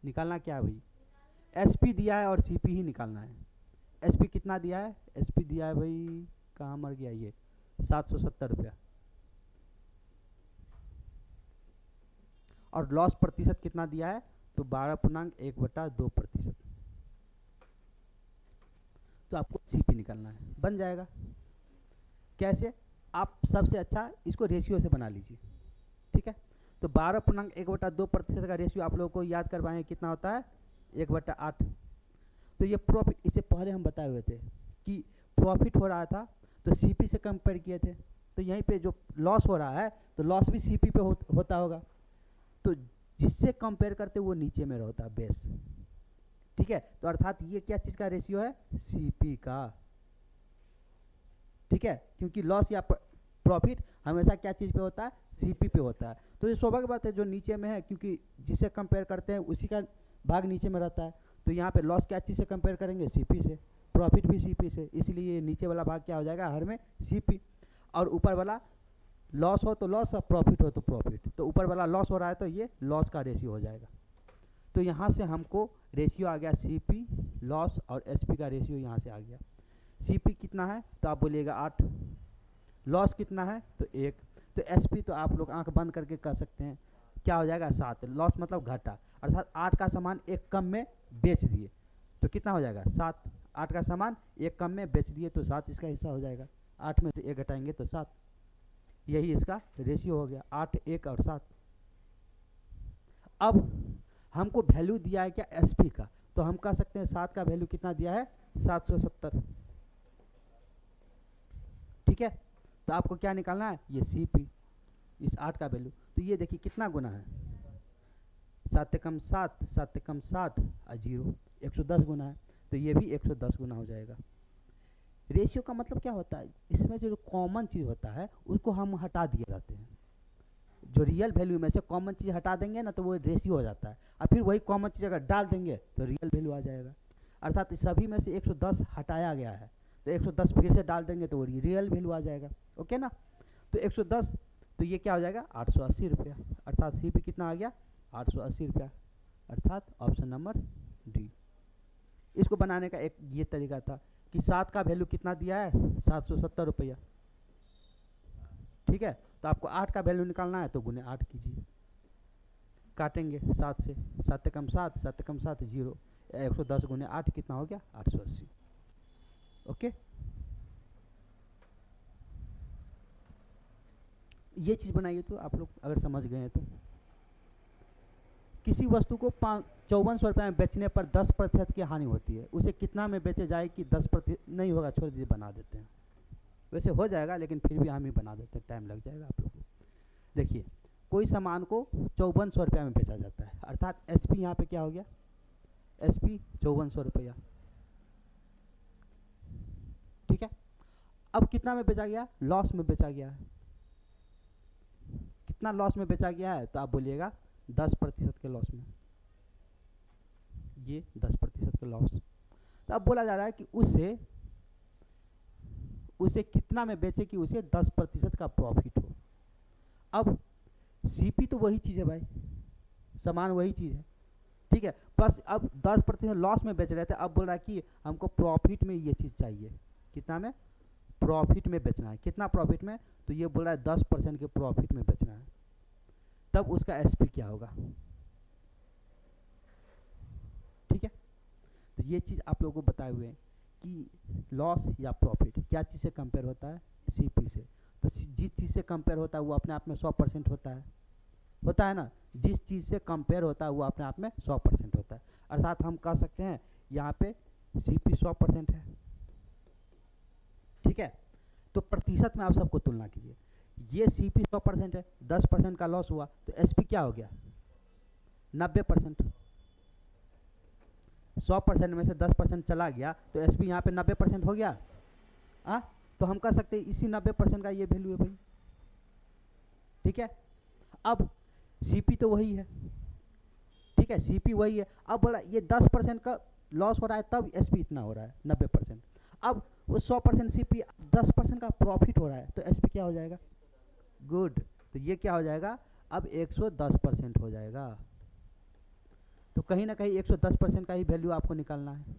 निकालना क्या है भाई? एसपी दिया है और सीपी ही निकालना है। एसपी कितना दिया है? एसपी दिया है भाई, कहाँ मर गया ये, 770 रुपया। और लॉस प्रतिशत कितना दिया है? तो 12.1/2%। तो आपको सीपी निकालना है, बन जाएगा। कैसे? आप सबसे अच्छा इसको रेशियो से बना लीजिए, ठीक है। तो 12.1/2% का रेशियो आप लोगों को याद करवाएं कितना होता है? 1/8। तो ये प्रॉफिट, इससे पहले हम बताए हुए थे कि प्रॉफिट हो रहा था तो सीपी से कंपेयर किए थे, तो यहीं पे जो लॉस हो रहा है तो लॉस भी सीपी पे होता होगा, तो जिससे कंपेयर करते वो नीचे में रहता है बेस, ठीक है। तो अर्थात ये क्या चीज़ का रेशियो है? सीपी का, ठीक है, क्योंकि लॉस या प्रॉफिट हमेशा क्या चीज़ पे होता है? सीपी पे होता है। तो ये स्वाभाविक बात है, जो नीचे में है क्योंकि जिससे कंपेयर करते हैं उसी का भाग नीचे में रहता है, तो यहाँ पे लॉस क्या चीज़ से कंपेयर करेंगे? सीपी से। प्रॉफिट भी सीपी से, इसलिए नीचे वाला भाग क्या हो जाएगा? हर में सीपी, और ऊपर वाला लॉस हो तो लॉस और प्रॉफिट हो तो प्रॉफिट। तो ऊपर वाला लॉस हो रहा है तो ये लॉस का रेशियो हो जाएगा। तो यहाँ से हमको रेशियो आ गया सीपी, लॉस और एसपी का रेशियो यहाँ से आ गया। सीपी कितना है? तो आप बोलिएगा 8। लॉस कितना है? तो 1। तो एसपी तो आप लोग आंख बंद करके कह सकते हैं क्या हो जाएगा? 7। लॉस मतलब घाटा, अर्थात 8 का सामान एक कम में बेच दिए तो कितना हो जाएगा? 7। 8 का सामान एक कम में बेच दिए तो 7 इसका हिस्सा हो जाएगा। 8 में से 1 घटाएंगे तो 7, यही इसका रेशियो हो गया, 8, 1 और 7। अब हमको वैल्यू दिया है क्या? एसपी का, तो हम कह सकते हैं 7 का वैल्यू कितना दिया है? 770, ठीक है। तो आपको क्या निकालना है? ये सीपी, इस 8 का वैल्यू। तो ये देखिए कितना गुना है? 7 कम 7, 7 कम 7 और 0, 110 गुना है, तो ये भी 110 गुना हो जाएगा। रेशियो का मतलब क्या होता है? इसमें जो कॉमन चीज़ होता है उसको हम हटा दिए जाते हैं। जो रियल वैल्यू में से कॉमन चीज़ हटा देंगे ना तो वो रेशियो हो जाता है, और फिर वही कॉमन चीज़ अगर डाल देंगे तो रियल वैल्यू आ जाएगा। अर्थात सभी में से 110 हटाया गया है तो 110 फिर से डाल देंगे तो वो रियल वैल्यू आ जाएगा, ओके ना। तो 110, तो ये क्या हो जाएगा? 880 रुपया, अर्थात सी पे कितना आ गया? 880 रुपया, अर्थात ऑप्शन नंबर डी। इसको बनाने का एक ये तरीका था कि 7 का वैल्यू कितना दिया है? 770 रुपया, ठीक है। तो आपको 8 का वैल्यू निकालना है तो गुने 8 कीजिए, काटेंगे 7 से, 7 कम 7, 7 कम 7 0, 110 गुने 8 कितना हो गया? 880, ओके। ये चीज़ बनाइए तो आप लोग अगर समझ गए हैं तो। किसी वस्तु को 5400 रुपये में बेचने पर 10% की हानि होती है, उसे कितना में बेचे जाए कि 10% नहीं होगा? छोड़ दीजिए, बना देते हैं। वैसे हो जाएगा लेकिन फिर भी हम ही बना देते हैं, टाइम लग जाएगा आप लोग को। देखिए, कोई सामान को 5400 रुपये में बेचा जाता है, अर्थात एसपी यहाँ पे क्या हो गया? एसपी 5400 रुपया, ठीक है। अब कितना में बेचा गया? लॉस में बेचा गया है। कितना लॉस में बेचा गया है? तो आप बोलिएगा 10% के लॉस में, ये 10% के लॉस। तो अब बोला जा रहा है कि उसे कितना में बेचे कि उसे 10% का प्रॉफिट हो। अब सीपी तो वही चीज़ है भाई, सामान वही चीज़ है, ठीक है। बस अब 10% लॉस में बेच रहे थे, अब बोल रहा है कि हमको प्रॉफिट में ये चीज़ चाहिए। कितना में? प्रॉफिट में बेचना है। कितना प्रॉफिट में? तो ये बोल रहा है 10% के प्रॉफिट में बेचना है। तब उसका एसपी क्या होगा? ठीक है। तो ये चीज़ आप लोगों को बताए हुए हैं कि लॉस या प्रॉफिट क्या चीज़ से कंपेयर होता है? सीपी से। तो जिस चीज़ से कंपेयर होता है वो अपने आप में 100% होता है ना। जिस चीज़ से कंपेयर होता है वो अपने आप में 100% होता है। अर्थात हम कह सकते हैं यहाँ पे सीपी 100% है। ठीक है। तो प्रतिशत में आप सबको तुलना कीजिए। ये सीपी 100% है, 10% का लॉस हुआ तो एसपी क्या हो गया? 90%। 100% में से 10% चला गया तो एसपी यहाँ पे 90% हो गया। तो हम कह सकते हैं इसी 90% का ये वैल्यू है भाई। ठीक है। अब सीपी तो वही है, ठीक है, सीपी वही है। अब बोला ये 10% का लॉस हो रहा है तब एसपी इतना हो रहा है 90%। अब वो 100% सीपी 10% का प्रॉफिट हो रहा है तो एसपी क्या हो जाएगा? गुड। तो ये क्या हो जाएगा? अब 110% हो जाएगा। तो कहीं ना कहीं 110% का ही वैल्यू आपको निकालना है,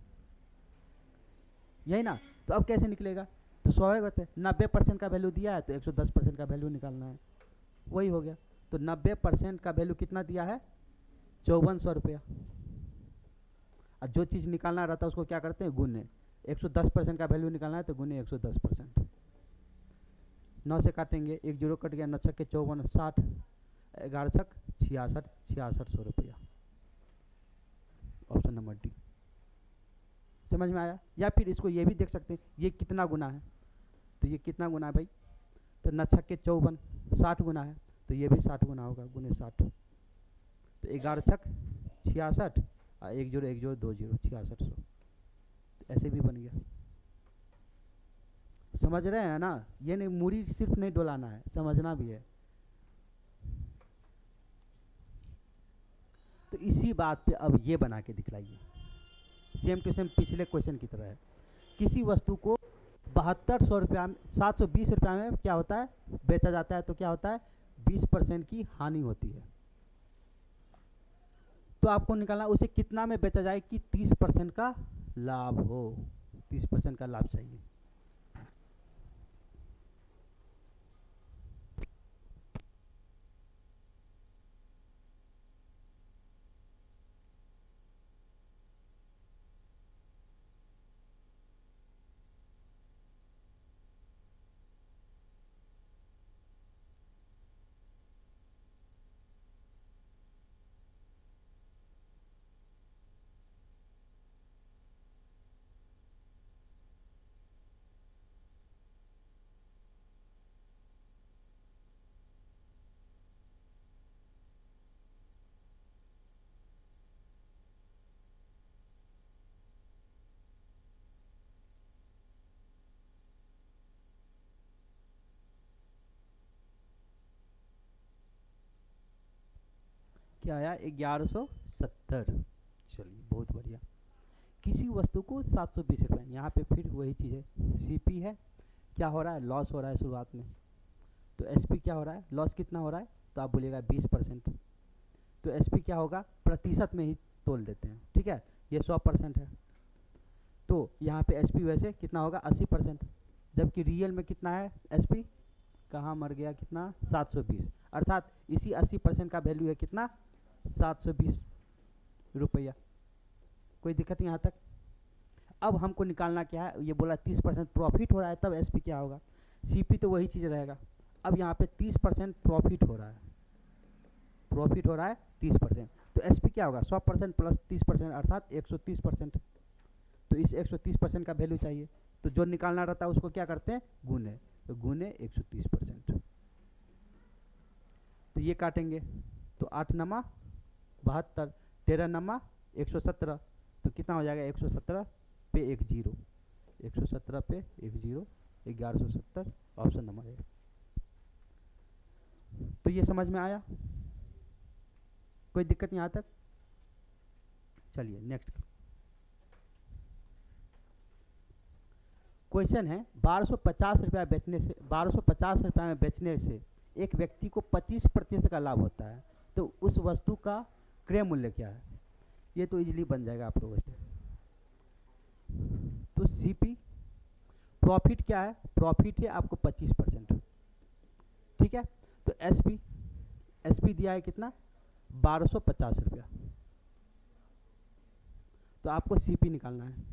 यही ना। तो अब कैसे निकलेगा? तो स्वाभाविक बात है, 90% का वैल्यू दिया है तो 110% का वैल्यू निकालना है। वही हो गया। तो 90% का वैल्यू कितना दिया है? 5400 रुपया। और जो चीज़ निकालना रहता है उसको क्या करते हैं? गुने। 110% का वैल्यू निकालना है तो गुने 110%। 9 से काटेंगे, 1 जीरो कट गया, 9 छक्के 54, 60, 11 छक 66, 6600 रुपया। Option number D. समझ में आया? या फिर इसको ये भी देख सकते हैं ये कितना गुना है। तो ये कितना गुना है भाई? तो 9 छक्के 54, 60 गुना है तो ये भी 60 गुना होगा, गुने 60। तो 11 छक 66 और 1 जीरो 1 जीरो 2 जीरो 6600। ऐसे भी बन गया। समझ रहे हैं ना? ये नहीं मूड़ी सिर्फ नहीं डोलाना है, समझना भी है। तो इसी बात पे अब ये बना के दिखलाइए, सेम टू सेम पिछले क्वेश्चन की तरह है। किसी वस्तु को 7200 रुपया में 720 रुपया में क्या होता है? बेचा जाता है तो क्या होता है? 20% की हानि होती है। तो आपको निकालना उसे कितना में बेचा जाए कि 30% का लाभ हो। 30% का लाभ चाहिए। क्या आया? 1170। चलिए बहुत बढ़िया। किसी वस्तु को 720 रुपये, यहाँ पे फिर वही चीज़ है, सीपी है, क्या हो रहा है? लॉस हो रहा है शुरुआत में। तो एसपी क्या हो रहा है? लॉस कितना हो रहा है? तो आप बोलिएगा 20%। तो एसपी क्या होगा? प्रतिशत में ही तोल देते हैं, ठीक है। ये 100% है तो यहाँ पे एसपी वैसे कितना होगा? 80%। जबकि रियल में कितना है एसपी? कहाँ मर गया? कितना? 720। अर्थात इसी 80% का वैल्यू है कितना? 720 रुपया। कोई दिक्कत नहीं यहाँ तक? अब हमको निकालना क्या है? ये बोला 30% प्रॉफिट हो रहा है तब एसपी क्या होगा? सीपी तो वही चीज़ रहेगा। अब यहाँ पे 30% प्रॉफिट हो रहा है, प्रॉफिट हो रहा है 30%। तो एसपी क्या होगा? 100% प्लस 30% अर्थात 130%। तो इस 130% का वैल्यू चाहिए तो जो निकालना रहता है उसको क्या करते हैं? गुने। तो गुने 130%। तो ये काटेंगे तो 8 नमा 72, 13 नमा 117। तो कितना हो जाएगा? 117 पे 1 जीरो, 117 पे 1 जीरो 1170। ऑप्शन नंबर है। तो ये समझ में आया? कोई दिक्कत नहीं यहाँ तक? चलिए नेक्स्ट क्वेश्चन है। 1250 रुपया बेचने से 1250 रुपया में बेचने से एक व्यक्ति को 25% का लाभ होता है तो उस वस्तु का क्रय मूल्य क्या है? ये तो इजीली बन जाएगा आप लोगों से। तो सीपी प्रॉफिट क्या है, प्रॉफिट है आपको 25%, ठीक है। तो एसपी, एसपी दिया है कितना 1250 रुपया। तो आपको सीपी निकालना है।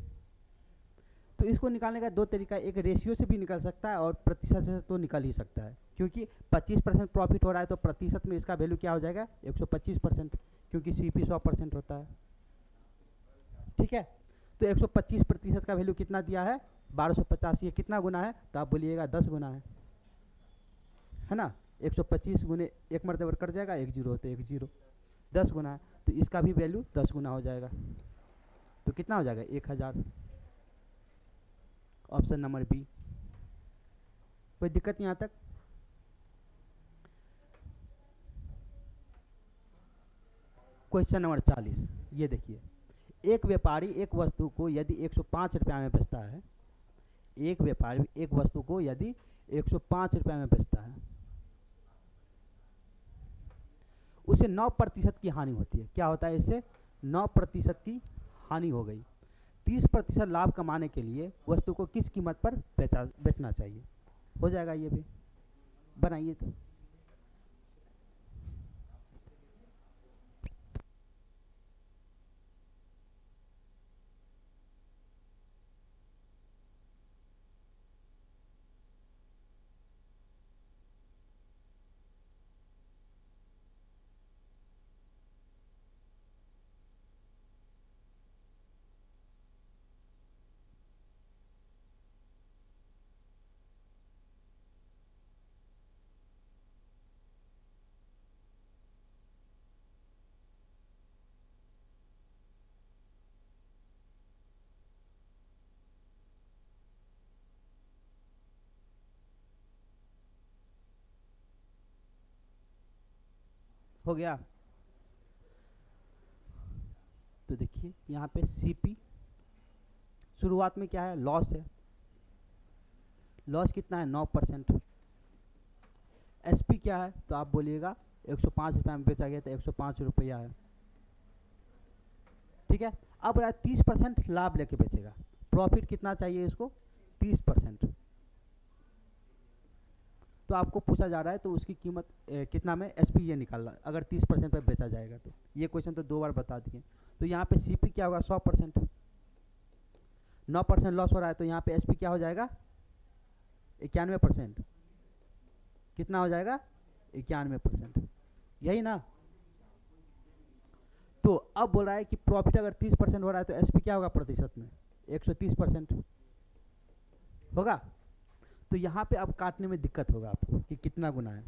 तो इसको निकालने का दो तरीका, एक रेशियो से भी निकल सकता है और प्रतिशत से तो निकल ही सकता है, क्योंकि 25% प्रॉफिट हो रहा है तो प्रतिशत में इसका वैल्यू क्या हो जाएगा 125%, क्योंकि सीपी 100% होता है, ठीक है। तो 125% का वैल्यू कितना दिया है 1250, ये कितना गुना है तो आप बोलिएगा 10 गुना है ना। 125 गुने एक मरतबा कट जाएगा, एक जीरो होते एक जीरो, 10 गुना है, तो इसका भी वैल्यू 10 गुना हो जाएगा। तो कितना हो जाएगा 1000। Option number B. कोई दिक्कत नहीं यहाँ तक। क्वेश्चन नंबर 40, ये देखिए, एक व्यापारी एक वस्तु को यदि 105 रुपया में बेचता है, एक व्यापारी एक वस्तु को यदि 105 रुपया में बेचता है, उसे 9% की हानि होती है। क्या होता है इससे 9% की हानि हो गई। 30% लाभ कमाने के लिए वस्तु को किस कीमत पर बेचना चाहिए। हो जाएगा ये भी, बनाइए तो। हो गया। तो देखिए यहाँ पे सीपी शुरुआत में क्या है, लॉस है। लॉस कितना है 9%। एसपी क्या है तो आप बोलिएगा 105 रुपये में बेचा गया तो 105 रुपया है, ठीक है। अब 30% लाभ लेके बेचेगा, प्रॉफिट कितना चाहिए इसको 30%। तो आपको पूछा जा रहा है तो उसकी कीमत कितना में एसपी ये निकालना, अगर 30% पे बेचा जाएगा तो। ये क्वेश्चन तो 2 बार बता दिए। तो यहाँ पे सीपी क्या होगा 100%, 9% लॉस हो रहा है तो यहाँ पे एसपी क्या हो जाएगा 91%। कितना हो जाएगा 91%, यही ना। तो अब बोल रहा है कि प्रॉफिट अगर 30% हो रहा है तो एसपी क्या होगा प्रतिशत में 130% होगा। तो यहाँ पे अब काटने में दिक्कत होगा आपको कि कितना गुना है।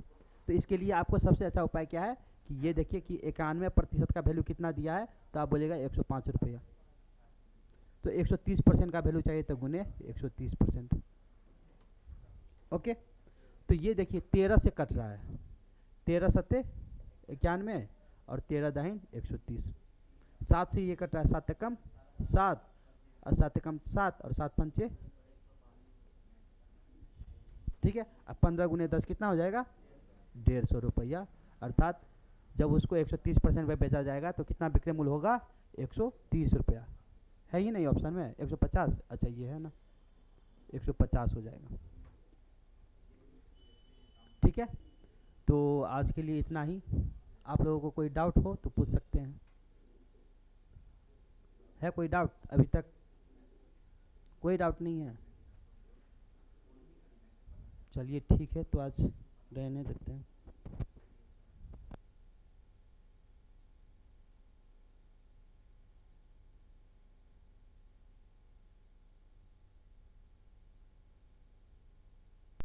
तो इसके लिए आपको सबसे अच्छा उपाय क्या है कि ये देखिए कि 91% का वैल्यू कितना दिया है तो आप बोलेगा 105 रुपया। तो 130% का वैल्यू चाहिए तो गुने 130%। ओके। तो ये देखिए 13 से कट रहा है, 13 सत्ते 91 और 13 दाहिन 130। 7 से ये कट रहा है, 7 कम 7 और 7 कम 7 और 7 पंचे, ठीक है। अब 15 गुने 10 कितना हो जाएगा 150 रुपया। अर्थात जब उसको 130% पे बेचा जाएगा तो कितना विक्रय मूल्य होगा 130 रुपया। है ही नहीं ऑप्शन में 150, अच्छा ये है ना 150 हो जाएगा, ठीक है। तो आज के लिए इतना ही। आप लोगों को कोई डाउट हो तो पूछ सकते हैं। है कोई डाउट अभी तक? कोई डाउट नहीं है? चलिए ठीक है, तो आज रहने देते हैं।